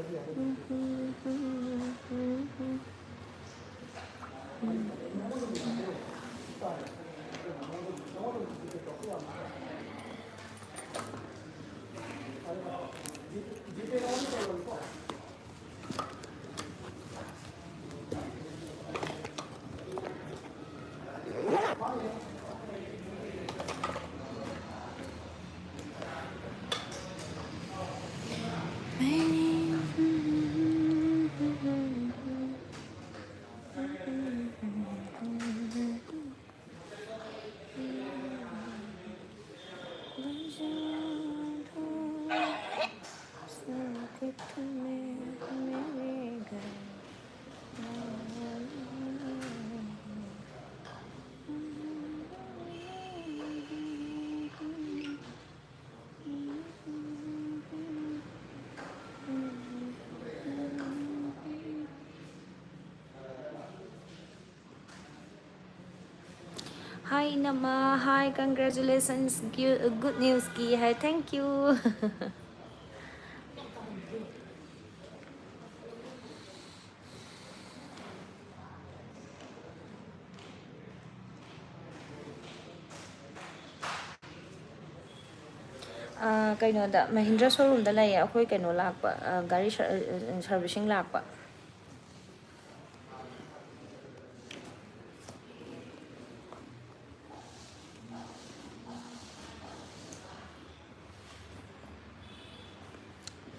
Hi Nama, hi, congratulations, good news ki hai, thank you. Kainoda Mahindra showroom da lai akhoi kaino lakpa gari servicing lakpa.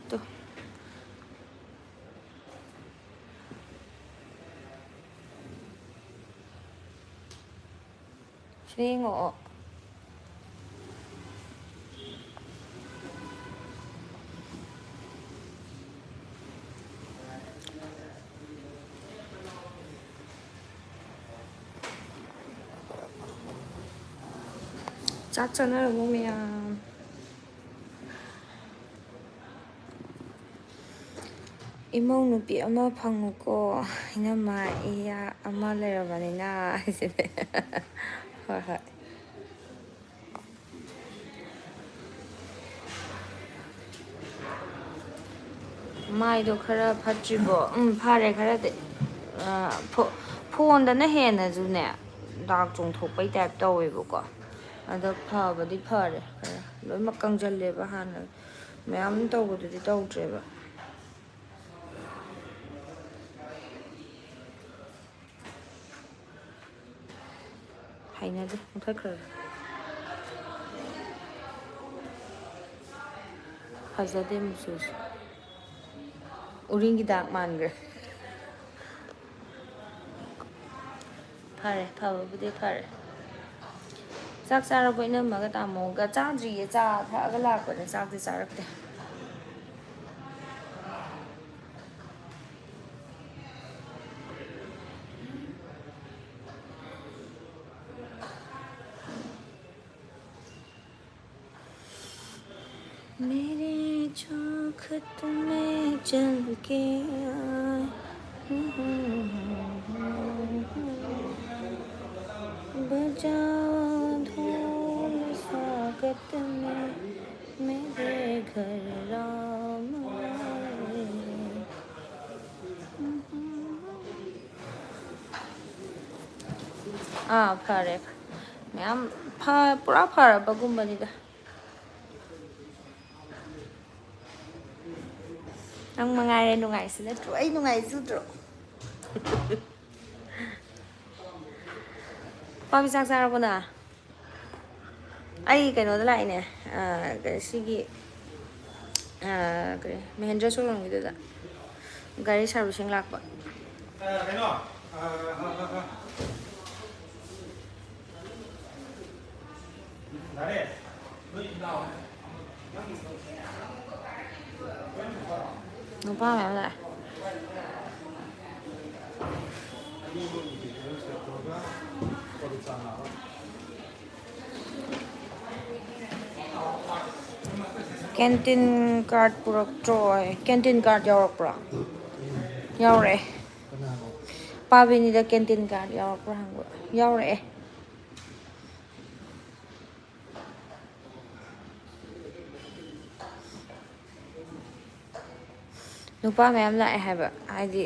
To Swingo. Chắc chắn là bố mẹ Imong nupi ama phanguko inama iya ama lerabanina haisine. Hoi hoi. Maido khara phatribo phare khara de phone da na hena ju ne dak chung thokpai type tawebako ada phabadi phare khara loi mak kangjalle ba hana mayam tawbududi tawdreba hainade muthakhara fazade musus uringi dak mangre phare phabudi phare sak sara ko ina maga tamo ga cha ji ye cha tha ga la ko ne sak ti sarakte मेरे चौखट में चल के आए बजाओ ढोल स्वागत में मेरे घर राम आए फरे मैम पूरा फरबगुम्बनिदा Ang mga nungai sila tro ay nungai su tro. Pami sak sara ko na. Ay kaino da lai ne. Sigi kare Mahindra showroom gitu da. Gari servicing lakpa. Kaino. Dare. Nó bao mẹ lại canteen card purak troy canteen card yarak pra yawre pabini da canteen card yarak pra hangwa yawre ꯅꯨꯄꯥ ꯃꯌꯥꯝ ꯂꯥꯛꯑꯦ ꯍꯥꯏꯕ ꯍꯥꯏꯗꯤ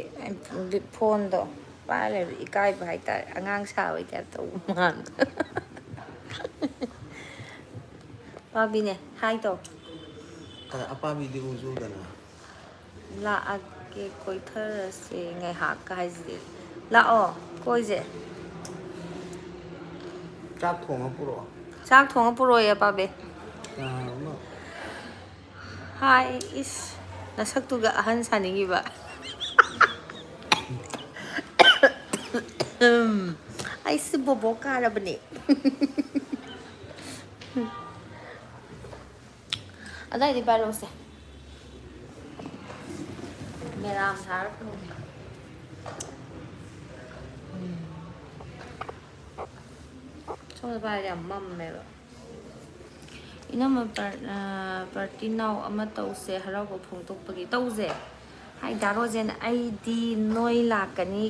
ꯐꯣꯟꯗꯣ ꯄꯥꯏꯔ ꯂꯩꯕ ꯏꯀꯥꯏꯕ ꯍꯥꯏꯇꯥꯔꯦ ꯑꯉꯥꯡ ꯁꯥꯕꯩ ꯇꯥꯏꯞ ꯇꯧꯕ ꯃꯥꯟꯕ ꯄꯥꯕꯤꯅꯦ ꯍꯥꯏ ꯇꯧ ꯑꯄꯥꯕꯤꯗꯤ ꯎꯁꯨ ꯎꯗꯅ ꯂꯥꯛꯑꯒꯦ ꯀꯣꯏꯊꯔꯁꯦ ꯉꯥꯏꯍꯥꯛꯀ ꯍꯥꯏꯁꯤꯗꯤ ꯂꯥꯛꯑꯣ ꯀꯣꯏꯁꯦ ꯆꯥꯛ ꯊꯣꯡꯉ ꯄꯨꯔꯛꯑꯣ ꯆꯥꯛ ꯊꯣꯡꯉ ꯄꯨꯔꯛꯑꯣꯌꯦ ꯑꯄꯥꯕꯤ ꯀꯅꯥꯅꯣꯝꯅ ꯍꯥꯏ ꯏꯁ ꯅꯁꯛꯇꯨꯒ ꯑꯍꯟ ꯁꯥꯅꯤꯡꯉꯤꯕ ꯑꯩꯁꯦ ꯕꯣꯕꯣꯛ ꯀꯥꯔꯕꯅꯦ ꯑꯗꯥꯏꯗꯤ ꯄꯥꯏꯔꯛꯎꯁꯦ ꯃꯦꯔꯥꯝ ꯊꯥꯔ ꯁꯣꯝꯗ ꯄꯥꯏꯔꯗꯤ ꯌꯥꯝ ꯃꯝꯃꯦꯕ ꯏꯅꯝꯃ ꯄꯥꯔꯇꯤ ꯅꯥꯎ ꯑꯃ ꯇꯧꯁꯦ ꯍꯔꯥꯎꯕ ꯐꯣꯡꯗꯣꯛꯄꯒꯤ ꯇꯧꯁꯦ ꯍꯥꯏ ꯗꯥ ꯔꯣꯖꯦꯟ ꯑꯩꯗꯤ ꯅꯣꯏ ꯂꯥꯛꯀꯅꯤ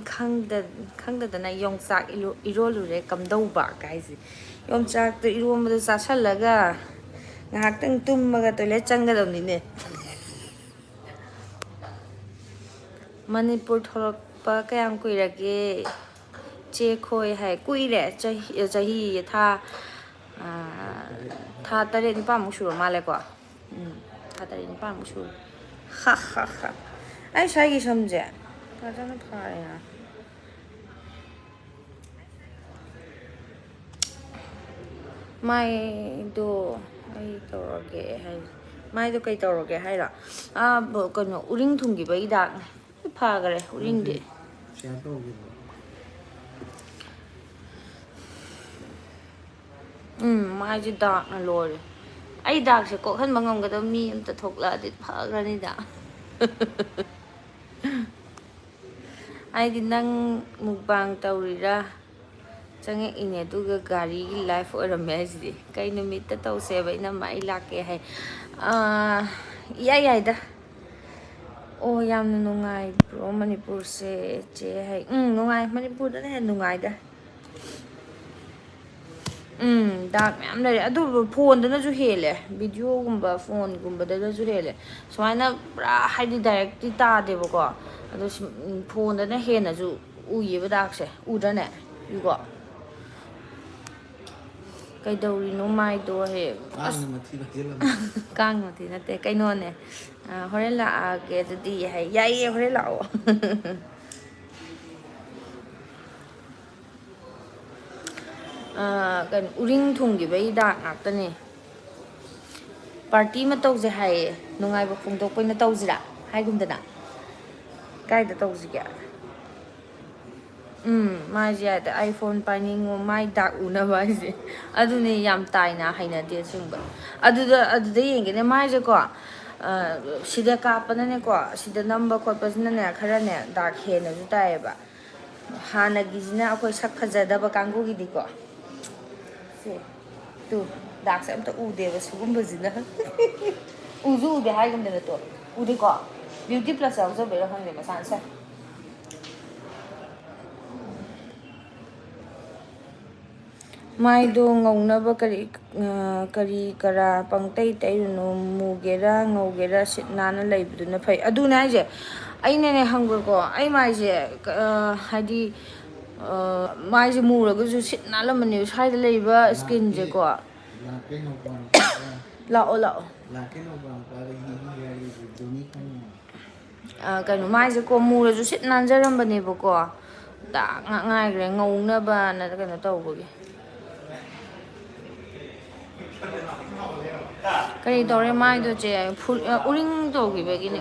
ꯈꯪꯗꯗꯅ ꯌꯣꯡꯆꯥꯛ ꯏꯔꯣꯜꯂꯨꯔꯦ ꯀꯝꯗꯧꯕ ꯀꯥꯏꯁꯦ ꯌꯣꯡꯆꯥꯛꯇꯣ ꯏꯔꯣꯟꯕꯗꯣ ꯆꯥꯁꯜꯂꯒ ꯉꯥꯏꯍꯥꯛꯇꯪ ꯇꯨꯝꯃꯒ ꯇꯣꯏꯂꯦꯠ ꯆꯪꯒꯗꯕꯅꯤꯅꯦ ꯃꯅꯤꯄꯨꯔ ꯊꯣꯛꯂꯛꯄ ꯀꯌꯥꯝ ꯀꯨꯏꯔꯒꯦ ꯆꯦ ꯈꯣꯏ ꯍꯥꯏ ꯀꯨꯏꯔꯦ ꯆꯍꯤ ꯊꯥ 8-9 ꯁꯨꯔ ꯃꯥꯜꯂꯦꯀꯣ ꯊꯥ 8-9 ꯁꯨꯔꯦ ꯑꯩ ꯁ꯭ꯋꯥꯏꯒꯤ ꯁꯝꯁꯦ ꯐꯖꯅ ꯐꯥꯔꯦꯅ ꯃꯥꯏꯗꯣ ꯑꯩ ꯇꯧꯔꯒꯦ ꯍꯥꯏ ꯃꯥꯏꯗꯣ ꯀꯩ ꯇꯧꯔꯒꯦ ꯍꯥꯏꯔꯣ ꯀꯩꯅꯣ ꯎꯔꯤꯡ ꯊꯨꯡꯈꯤꯕꯒꯤ ꯍꯤꯗꯥꯛꯅꯦ ꯐꯈꯔꯦ ꯎꯔꯤꯡꯗꯤ ꯁꯤꯌꯥꯔ ꯇꯧꯈꯤꯕ꯭ꯔꯣ ꯃꯥꯏꯁꯦ ꯗꯥꯛꯅ ꯂꯣꯏꯔꯦ ꯑꯩ ꯗꯥꯛꯁꯦ ꯀꯣꯛꯍꯟꯕ ꯉꯝꯒꯗꯕ ꯃꯤ ꯑꯃꯇ ꯊꯣꯛꯂꯛꯑꯗꯤ ꯐꯈ꯭ꯔꯅꯤꯗ ꯍꯥꯏꯗꯤ ꯅꯪ ꯃꯨꯛꯕꯥꯡ ꯇꯧꯔꯤꯔꯥ ꯆꯪꯉꯛꯏꯅꯦ ꯑꯗꯨꯒ ꯒꯥꯔꯤꯒꯤ ꯂꯥꯏꯐ ꯑꯣꯏꯔꯝꯃꯦ ꯍꯥꯏꯁꯤꯗꯤ ꯀꯩ ꯅꯨꯃꯤꯠꯇ ꯇꯧꯁꯦꯕ ꯏꯅꯝꯃ ꯑꯩ ꯂꯥꯛꯀꯦ ꯍꯥꯏ ꯏꯌꯥ ꯌꯥꯏꯗ ꯑꯣ ꯌꯥꯝꯅ ꯅꯨꯡꯉꯥꯏꯕ꯭ꯔꯣ ꯃꯅꯤꯄꯨꯔꯁꯦ ꯆꯦ ꯍꯥꯏ ꯅꯨꯡꯉꯥꯏ ꯃꯅꯤꯄꯨꯔꯗꯅ ꯍꯦꯟꯅ ꯅꯨꯡꯉꯥꯏꯗ ꯗꯥꯛ ꯃꯌꯥꯝ ꯂꯩꯔꯦ ꯑꯗꯨꯕꯨ ꯐꯣꯟꯗꯅꯁꯨ ꯍꯦꯜꯂꯦ ꯚꯤꯗꯤꯑꯣꯒꯨꯝꯕ ꯐꯣꯟꯒꯨꯝꯕꯗꯅꯁꯨ ꯍꯦꯜꯂꯦ ꯁꯨꯃꯥꯏꯅ ꯄꯨꯔꯥ ꯍꯥꯏꯗꯤ ꯗꯥꯏꯔꯦꯛꯇꯤ ꯇꯥꯗꯦꯕꯀꯣ ꯑꯗꯣ ꯐꯣꯟꯗꯅ ꯍꯦꯟꯅꯁꯨ ꯎꯏꯌꯦꯕ ꯗꯥꯛꯁꯦ ꯎꯗ꯭ꯔꯅꯦ ꯏꯀꯣ ꯀꯩꯗꯧꯔꯤꯅꯣ ꯃꯥꯏꯗꯣ ꯍꯦꯛ ꯀꯥꯡꯅ ꯑꯁ ꯃꯊꯤ ꯐꯥꯏꯖꯤꯜꯂꯝꯃꯅꯤ ꯀꯥꯡꯉꯗꯤ ꯅꯠꯇꯦ ꯀꯩꯅꯣꯅꯦ ꯍꯣꯔꯦꯟ ꯂꯥꯛꯑꯒꯦ ꯑꯗꯨꯗꯤ ꯌꯥꯏꯌꯦ ꯍꯣꯔꯦꯟ ꯂꯥꯛꯑꯣ ꯀꯩꯅꯣ ꯎꯔꯤꯡ ꯊꯨꯡꯈꯤꯕꯒꯤ ꯗꯥꯛ ꯉꯥꯛꯇꯅꯦ ꯄꯥꯔꯇꯤ ꯑꯃ ꯇꯧꯁꯦ ꯍꯥꯏꯌꯦ ꯅꯨꯡꯉꯥꯏꯕ ꯐꯣꯡꯗꯣꯛꯄ ꯑꯣꯏꯅ ꯇꯧꯁꯤꯔꯥ ꯍꯥꯏꯒꯨꯝꯗꯅ ꯀꯥꯏꯗ ꯇꯧꯁꯤꯒꯦ ꯃꯥꯏꯁꯦ ꯌꯥꯏꯗ ꯑꯥꯏꯐꯣꯟ ꯄꯥꯏꯅꯤꯡꯉꯣ ꯃꯥꯏ ꯗꯥꯛ ꯎꯅꯕ ꯍꯥꯏꯁꯦ ꯑꯗꯨꯅꯦ ꯌꯥꯝ ꯇꯥꯏꯅ ꯍꯩꯅꯗꯦ ꯑꯁꯦꯡꯕ ꯑꯗꯨꯗ ꯌꯦꯡꯒꯦꯅꯦ ꯃꯥꯏꯁꯦꯀꯣ ꯁꯤꯗ ꯀꯥꯞꯄꯅꯅꯦꯀꯣ ꯁꯤꯗ ꯅꯝꯕ ꯈꯣꯠꯄꯁꯤꯅꯅꯦ ꯈꯔꯅꯦ ꯗꯥꯛ ꯍꯦꯟꯅꯁꯨ ꯇꯥꯏꯌꯦꯕ ꯍꯥꯟꯅꯒꯤꯁꯤꯅ ꯑꯩꯈꯣꯏ ꯁꯛ ꯐꯖꯗꯕ ꯀꯥꯡꯕꯨꯒꯤꯗꯤꯀꯣ ꯁꯦ ꯇꯨ ꯗꯥꯛꯁꯦ ꯑꯝꯇ ꯎꯗꯦꯕ ꯁꯤꯒꯨꯝꯕꯁꯤꯅ ꯎꯁꯨ ꯎꯗꯦ ꯍꯥꯏꯒꯨꯝꯗꯅ ꯇꯨ ꯎꯗꯦꯀꯣ ꯕ꯭ꯌꯨꯇꯤ ꯄ꯭ꯂꯁ ꯌꯥꯎꯖꯕꯩꯔꯣ ꯈꯪꯗꯦ ꯃꯁꯥꯅ ꯁꯦ ꯃꯥꯏꯗꯣ ꯉꯧꯅꯕ ꯀꯔꯤ ꯀꯔꯥ ꯄꯪꯇꯩ ꯇꯩꯔꯨꯅꯨ ꯃꯨꯒꯦꯔꯥ ꯉꯧꯒꯦꯔꯥ ꯁꯤꯠ ꯅꯥꯟꯅ ꯂꯩꯕꯗꯨꯅ ꯐꯩ ꯑꯗꯨꯅꯦ ꯍꯥꯏꯁꯦ ꯑꯩꯅꯅꯦ ꯍꯪꯕ꯭ꯔꯣꯀꯣ ꯑꯩ ꯃꯥꯏꯁꯦ ꯍꯥꯏꯗꯤ ꯃꯥꯏꯁꯦ ꯃꯨꯔꯒꯁꯨ ꯁꯤꯠ ꯅꯥꯜꯂꯝꯕꯅꯦꯕ ꯁ꯭ꯋꯥꯏꯗ ꯂꯩꯔꯤꯕ ꯏꯁꯀꯤꯟꯁꯦꯀꯣ ꯂꯥꯛꯀꯦ ꯅꯧꯄꯥ ꯅꯨꯄꯥꯒ ꯂꯥꯛꯑꯣ ꯂꯥꯛꯑꯣ ꯂꯥꯛꯀꯦ ꯅꯧꯄꯥ ꯅꯨꯄꯥꯒ ꯍꯤ ꯍꯥꯏꯔꯤ ꯖꯣꯅꯤ ꯈꯪꯉꯦ ꯀꯩꯅꯣ ꯃꯥꯏꯁꯦꯀꯣ ꯃꯨꯔꯁꯨ ꯁꯤꯠ ꯅꯥꯟꯖꯔꯝꯕꯅꯦꯕꯀꯣ ꯗꯥꯛ ꯉꯥꯛ ꯉꯥꯏꯈ꯭ꯔꯦ ꯉꯧꯅꯕꯅ ꯀꯩꯅꯣ ꯇꯧꯕꯒꯤ ꯀꯔꯤ ꯇꯧꯔꯦ ꯃꯥꯏꯗꯣ ꯆꯦ ꯎꯔꯤꯡ ꯇꯧꯈꯤꯕꯒꯤꯅꯦ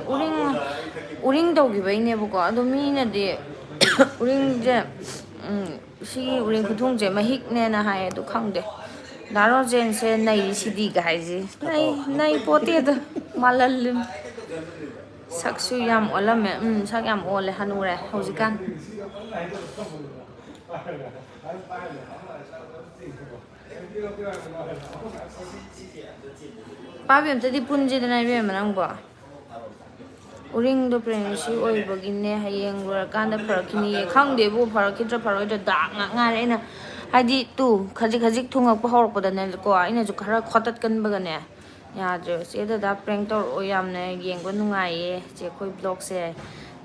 ꯎꯔꯤꯡ ꯇꯧꯈꯤꯕꯒꯤꯅꯦꯕꯀꯣ ꯑꯗꯣ ꯃꯤꯅꯗꯤ ꯎꯔꯤꯡꯁꯦ ꯁꯤꯒꯤ ꯎꯔꯤꯡ ꯈꯨꯊꯨꯡꯁꯦ ꯃꯍꯤꯛꯅꯦꯅ ꯍꯥꯏꯌꯦ ꯑꯗꯨ ꯈꯪꯗꯦ ꯗꯥ ꯔꯣꯖꯦꯟꯁꯦ ꯅꯩꯔꯤꯁꯤꯗꯤꯒ ꯍꯥꯏꯁꯦ ꯅꯩ ꯄꯣꯠꯇꯦꯗ ꯃꯥꯜꯍꯜꯂꯤꯝ ꯁꯛꯁꯨ ꯌꯥꯝ ꯑꯣꯜꯂꯝꯃꯦ ꯁꯛ ꯌꯥꯝ ꯑꯣꯜꯂꯦ ꯍꯅꯨꯔꯦ ꯍꯧꯖꯤꯛꯀꯥꯟ ꯄꯥꯕꯤ ꯑꯝꯇꯗꯤ ꯄꯨꯟꯁꯤꯗꯅ ꯏꯕꯦꯝꯃ ꯅꯪꯕꯣ ꯎꯔꯤꯡꯗꯣ ꯄ꯭ꯔꯦꯒꯅꯦꯟꯁꯤ ꯑꯣꯏꯕꯒꯤꯅꯦ ꯍꯌꯦꯡ ꯂꯣꯏꯔꯀꯥꯟꯗ ꯐꯔꯛꯈꯤꯅꯤꯌꯦ ꯈꯪꯗꯦꯕꯨ ꯐꯔꯛꯈꯤꯗ꯭ꯔꯥ ꯐꯔꯣꯏꯗ꯭ꯔꯥ ꯗꯥꯛ ꯉꯥꯛ ꯉꯥꯏꯔꯦ ꯑꯩꯅ ꯍꯥꯏꯗꯤ ꯈꯖꯤꯛ ꯈꯖꯤꯛ ꯊꯨꯡꯉꯛꯄ ꯍꯧꯔꯛꯄꯗꯅꯦꯀꯣ ꯑꯩꯅꯁꯨ ꯈꯔ ꯈꯣꯠꯇꯠꯀꯟꯕꯒꯅꯦ ꯌꯥꯗ꯭ꯔꯦꯕ ꯆꯦ ꯗꯗꯥ ꯄ꯭ꯔꯦꯡ ꯇꯧꯔꯛꯑꯣ ꯌꯥꯝꯅ ꯌꯦꯡꯕ ꯅꯨꯡꯉꯥꯏꯌꯦ ꯆꯦ ꯑꯩꯈꯣꯏ ꯕ꯭ꯂꯣꯛꯁꯦ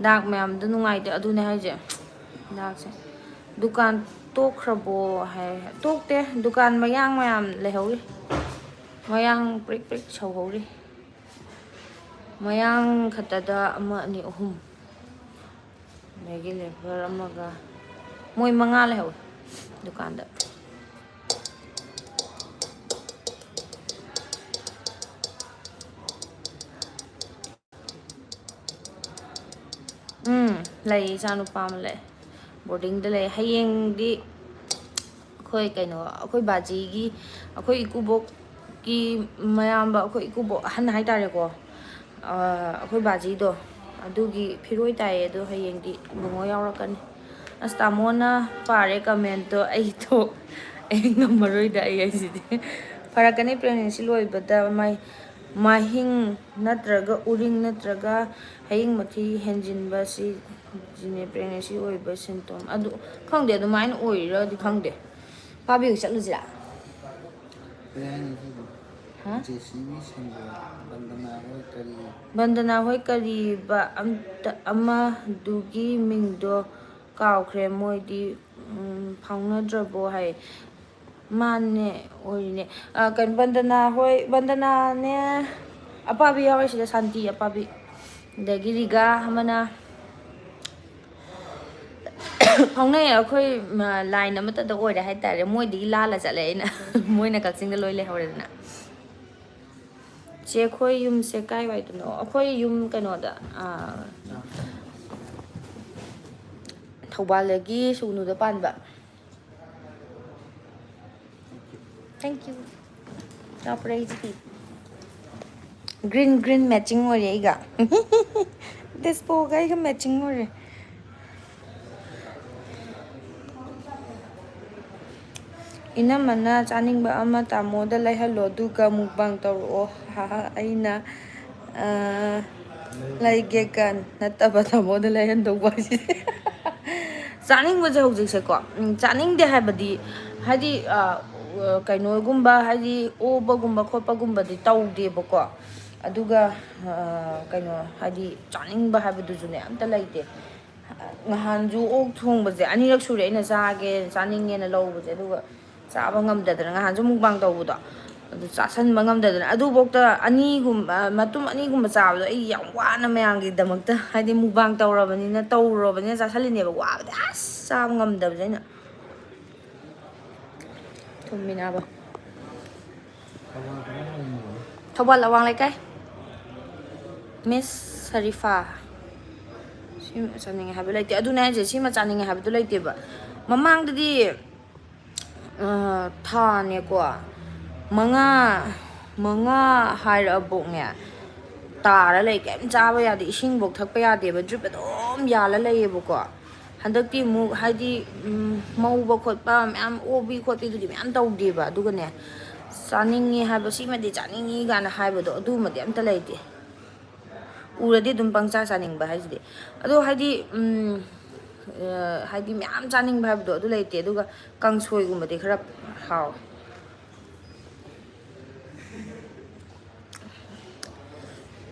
ꯗꯥꯛ ꯃꯌꯥꯝꯗꯣ ꯅꯨꯡꯉꯥꯏꯇꯦ ꯑꯗꯨꯅꯦ ꯍꯥꯏꯁꯦ ꯗꯥꯛꯁꯦ ꯗꯨꯀꯥꯟ ꯇꯣꯛꯈ꯭ꯔꯕꯣ ꯍꯥꯏ ꯇꯣꯛꯇꯦ ꯗꯨꯀꯥꯟ ꯃꯌꯥꯡ ꯃꯌꯥꯝ ꯂꯩꯍꯧꯔꯤ ꯃꯌꯥꯡ ꯄ꯭ꯔꯤꯛ ꯄ꯭ꯔꯤꯛ ꯁꯧꯍꯧꯔꯤ ꯃꯌꯥꯡ ꯈꯛꯇꯗ 1 2 3 ꯑꯗꯒꯤ ꯂꯦꯕꯔ ꯑꯃꯒ ꯃꯣꯏ 5 ꯂꯩꯍꯧꯋꯤ ꯗꯨꯀꯥꯟꯗ ꯂꯩ ꯏꯆꯥꯅꯨꯄꯥ ꯑꯃ ꯂꯩ ꯕꯣꯔꯗꯤꯡꯗ ꯂꯩ ꯍꯌꯦꯡꯗꯤ ꯑꯩꯈꯣꯏ ꯀꯩꯅꯣ ꯑꯩꯈꯣꯏ ꯕꯥꯖꯤꯒꯤ ꯑꯩꯈꯣꯏ ꯏꯀꯨꯕꯣꯛꯀꯤ ꯃꯌꯥꯝꯕ ꯑꯩꯈꯣꯏ ꯏꯀꯨꯕꯣꯛ ꯑꯍꯟ ꯍꯥꯏꯇꯥꯔꯦꯀꯣ ꯑꯩꯈꯣꯏ ꯕꯥꯖꯤꯗꯣ ꯑꯗꯨꯒꯤ ꯐꯤꯔꯣꯏ ꯇꯥꯏꯌꯦ ꯑꯗꯣ ꯍꯌꯦꯡꯗꯤ ꯕꯨꯡꯉꯣ ꯌꯥꯎꯔꯛꯀꯅꯤ ꯑꯁ ꯇꯥꯃꯣꯅ ꯄꯥꯔꯦ ꯀꯃꯦꯟꯇꯣ ꯑꯩ ꯉꯝꯃꯔꯣꯏꯗ ꯑꯩ ꯍꯥꯏꯁꯤꯗꯤ ꯐꯔꯛꯀꯅꯤ ꯄ꯭ꯔꯦꯒꯅꯦꯟꯁꯤ ꯂꯣꯏꯕꯗ ꯃꯍꯤꯡ ꯅꯠꯇ꯭ꯔꯒ ꯎꯔꯤꯡ ꯅꯠꯇ꯭ꯔꯒ ꯍꯌꯤꯡ ꯃꯊꯤ ꯍꯦꯟꯖꯤꯟꯕꯁꯤ ꯖꯤꯅꯦ ꯄ꯭ꯔꯦꯒꯅꯦꯟꯁꯤ ꯑꯣꯏꯕ ꯁꯤꯝꯇꯣꯝ ꯑꯗꯨ ꯈꯪꯗꯦ ꯑꯗꯨꯃꯥꯏꯅ ꯑꯣꯏꯔꯤꯔꯗꯤ ꯈꯪꯗꯦ ꯄꯥꯕꯤꯌꯨ ꯆꯠꯂꯨꯁꯤꯔꯥ ꯍꯥ JCB ꯁꯤꯡꯕꯣ ꯕꯟꯗꯅꯥ ꯍꯣꯏ ꯀꯔꯤ ꯕꯟꯗꯅꯥ ꯍꯣꯏ ꯀꯔꯤꯕ ꯑꯃꯗꯨꯒꯤ ꯃꯤꯡꯗꯣ ꯀꯥꯎꯈ꯭ꯔꯦ ꯃꯣꯏꯗꯤ ꯐꯥꯎꯅꯗ꯭ꯔꯕꯣ ꯍꯥꯏ ꯃꯥꯅꯦ ꯑꯣꯏꯔꯤꯅꯦ ꯀꯩꯅꯣ ꯕꯟꯗꯅꯥ ꯍꯣꯏ ꯕꯟꯗꯅꯥꯅꯦ ꯑꯄꯥꯕꯤ ꯌꯥꯎꯔꯦ ꯁꯤꯗ ꯁꯥꯟꯇꯤ ꯑꯄꯥꯕꯤ ꯑꯗꯒꯤ ꯔꯤꯒꯥ ꯑꯃꯅ ꯐꯥꯎꯅꯩ ꯑꯩꯈꯣꯏ ꯂꯥꯏꯟ ꯑꯃꯠꯇꯗ ꯑꯣꯏꯔꯦ ꯍꯥꯏꯇꯥꯔꯦ ꯃꯣꯏꯗꯒꯤ ꯂꯥꯜꯂ ꯆꯠꯂꯦ ꯑꯩꯅ ꯃꯣꯏꯅ ꯀꯛꯆꯤꯡꯗ ꯂꯣꯏ ꯂꯩꯍꯧꯔꯦꯗꯅ ꯆꯦ ꯑꯩꯈꯣꯏ ꯌꯨꯝꯁꯦ ꯀꯥꯏꯋꯥꯏꯗꯅꯣ ꯑꯩꯈꯣꯏ ꯌꯨꯝ ꯀꯩꯅꯣꯗ ꯊꯧꯕꯥꯜꯗꯒꯤ ꯁꯨꯒꯅꯨꯗ ꯄꯥꯟꯕ ꯊꯦꯡꯀ꯭ꯌꯨ ꯆꯥꯎꯄꯔꯦ ꯑꯩꯁꯤꯗꯤ ꯒ꯭ꯔꯤꯟ ꯃꯦꯠꯆꯤꯡ ꯑꯣꯏꯔꯦ ꯑꯩꯒ ꯗꯤꯁꯄꯣꯒ ꯑꯩꯒ ꯃꯦꯠꯆꯤꯡ ꯑꯣꯏꯔꯦ ꯏꯅꯝꯃꯅ ꯆꯥꯅꯤꯡꯕ ꯑꯃ ꯇꯥꯃꯣꯗ ꯂꯩꯍꯜꯂꯣ ꯑꯗꯨꯒ ꯃꯨꯛꯕꯥꯡ ꯇꯧꯔꯛꯑꯣ ꯑꯩꯅ ꯂꯩꯒꯦꯀ ꯅꯠꯇꯕ ꯇꯥꯃꯣꯗ ꯂꯩꯍꯟꯗꯧꯕ ꯍꯥꯏꯁꯤꯗꯤ ꯆꯥꯅꯤꯡꯕꯁꯦ ꯍꯧꯖꯤꯛꯁꯦꯀꯣ ꯆꯥꯅꯤꯡꯗꯦ ꯍꯥꯏꯕꯗꯤ ꯍꯥꯏꯗꯤ ꯀꯩꯅꯣꯒꯨꯝꯕ ꯍꯥꯏꯗꯤ ꯑꯣꯕꯒꯨꯝꯕ ꯈꯣꯠꯄꯒꯨꯝꯕꯗꯤ ꯇꯧꯗꯦꯕꯀꯣ ꯑꯗꯨꯒ ꯀꯩꯅꯣ ꯍꯥꯏꯗꯤ ꯆꯥꯅꯤꯡꯕ ꯍꯥꯏꯕꯗꯨꯁꯨꯅꯦ ꯑꯝꯇ ꯂꯩꯇꯦ ꯅꯍꯥꯟꯁꯨ ꯑꯣꯛ ꯊꯣꯡꯕꯁꯦ 2ꯔꯛ ꯁꯨꯔꯦ ꯑꯩꯅ ꯆꯥꯅꯤꯡꯉꯦꯅ ꯂꯧꯕꯁꯦ ꯑꯗꯨꯒ ꯆꯥꯕ ꯉꯝꯗꯗꯅ ꯅꯍꯥꯟꯁꯨ ꯃꯨꯛꯕꯥꯡ ꯇꯧꯕꯗꯣ ꯑꯗꯨ ꯆꯥꯁꯟꯕ ꯉꯝꯗꯗꯅ ꯑꯗꯨꯐꯥꯎꯗ 2ꯒꯨꯝꯕ ꯃꯇꯨꯝ 2ꯒꯨꯝꯕ ꯆꯥꯕꯗꯣ ꯑꯩ ꯌꯥꯝ ꯋꯥꯅ ꯃꯌꯥꯝꯒꯤꯗꯃꯛꯇ ꯍꯥꯏꯗꯤ ꯃꯨꯛꯕꯥꯡ ꯇꯧꯔꯨꯔꯕꯅꯤꯅ ꯆꯥꯁꯜꯂꯤꯅꯦꯕ ꯋꯥꯕꯗꯤ ꯑꯁ ꯆꯥꯕ ꯉꯝꯗꯕꯁꯦ ꯑꯩꯅ ꯊꯨꯝꯃꯤꯅꯥꯕ ꯊꯧꯕꯥꯜ ꯀꯗꯥꯏ ꯋꯥꯏꯅꯣ ꯊꯧꯕꯥꯜ ꯑꯋꯥꯡ ꯂꯩꯀꯥꯏ ꯃꯤꯁ ꯁꯔꯤꯐꯥ ꯁꯤꯃ ꯆꯥꯅꯤꯡꯉꯦ ꯍꯥꯏꯕ ꯂꯩꯇꯦ ꯑꯗꯨꯅꯦ ꯍꯥꯏꯁꯦ ꯁꯤꯃ ꯆꯥꯅꯤꯡꯉꯦ ꯍꯥꯏꯕꯗꯨ ꯂꯩꯇꯦꯕ ꯃꯃꯥꯡꯗꯗꯤ ꯊꯥꯅꯦꯀꯣ 5 ꯍꯥꯏꯔꯛꯑꯕꯣꯛꯅꯦ ꯇꯥꯔ ꯂꯩ ꯀꯩꯝ ꯆꯥꯕ ꯌꯥꯗꯦ ꯏꯁꯤꯡꯐꯧ ꯊꯛꯄ ꯌꯥꯗꯦꯕ ꯗ꯭ꯔꯤꯞ ꯑꯗꯨꯝ ꯌꯥꯜꯂ ꯂꯩꯌꯦꯕꯀꯣ ꯍꯟꯗꯛꯇꯤ ꯑꯃꯨꯛ ꯍꯥꯏꯗꯤ ꯃꯧꯕ ꯈꯣꯠꯄ ꯃꯌꯥꯝ ꯑꯣꯕꯤ ꯈꯣꯠꯄꯤꯗꯨꯗꯤ ꯃꯌꯥꯝ ꯇꯧꯗꯦꯕ ꯑꯗꯨꯒꯅꯦ ꯆꯥꯅꯤꯡꯉꯤ ꯍꯥꯏꯕ ꯁꯤꯃꯗꯤ ꯆꯥꯅꯤꯡꯉꯤ ꯀꯥꯏꯅ ꯍꯥꯏꯕꯗꯣ ꯑꯗꯨꯃꯗꯤ ꯑꯝꯇ ꯂꯩꯇꯦ ꯎꯔꯗꯤ ꯑꯗꯨꯝ ꯄꯪꯆꯥ ꯆꯥꯅꯤꯡꯕ ꯍꯥꯏꯁꯤꯗꯤ ꯑꯗꯣ ꯍꯥꯏꯗꯤ ꯍꯥꯏꯗꯤ ꯃꯌꯥꯝ ꯆꯥꯅꯤꯡꯕ ꯍꯥꯏꯕꯗꯣ ꯑꯗꯨ ꯂꯩꯇꯦ ꯑꯗꯨꯒ ꯀꯥꯡꯁꯣꯏꯒꯨꯝꯕꯗꯤ ꯈꯔ ꯍꯥꯎꯋꯦ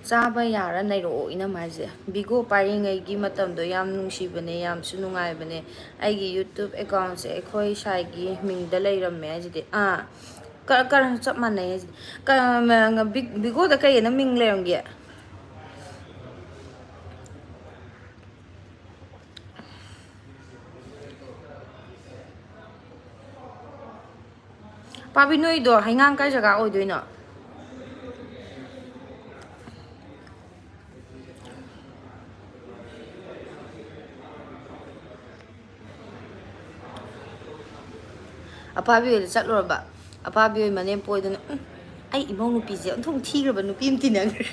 ꯆꯥꯕ ꯌꯥꯔ ꯅꯩꯔꯛꯑꯣ ꯏꯅꯝ ꯍꯥꯏꯁꯦ ꯚꯤꯒꯣ ꯄꯥꯏꯔꯤꯉꯩꯒꯤ ꯃꯇꯝꯗꯣ ꯌꯥꯝ ꯅꯨꯡꯁꯤꯕꯅꯦ ꯌꯥꯝꯁꯨ ꯅꯨꯡꯉꯥꯏꯕꯅꯦ ꯑꯩꯒꯤ ꯌꯨꯇ꯭ꯌꯨꯕ ꯑꯦꯀꯥꯎꯟꯁꯦ ꯑꯩꯈꯣꯏ ꯁꯥꯏꯒꯤ ꯃꯤꯡꯗ ꯂꯩꯔꯝꯃꯦ ꯍꯥꯏꯁꯤꯗꯤ ꯆꯞ ꯃꯥꯟꯅꯩ ꯍꯥꯏꯁꯤꯗꯤ ꯚꯤꯒꯣꯗ ꯀꯩꯑꯅ ꯃꯤꯡ ꯂꯩꯔꯝꯒꯦ ꯄꯥꯕꯤ ꯅꯣꯏꯗꯣ ꯍꯩꯉꯥꯡ ꯀꯥꯏ ꯖꯒꯥ ꯑꯣꯏꯗꯣꯏꯅꯣ ꯑꯄꯥꯕꯤ ꯍꯣꯏꯗ ꯆꯠꯂꯨꯔꯕ ꯑꯄꯥꯕꯤ ꯍꯣꯏ ꯃꯅꯦꯝ ꯄꯣꯏꯗꯅ ꯑꯩ ꯏꯃꯧ ꯅꯨꯄꯤꯁꯦ ꯑꯣꯟꯊꯣꯛ ꯊꯤꯈ꯭ꯔꯕ ꯅꯨꯄꯤ ꯑꯃ ꯇꯤꯟꯅꯈ꯭ꯔꯦ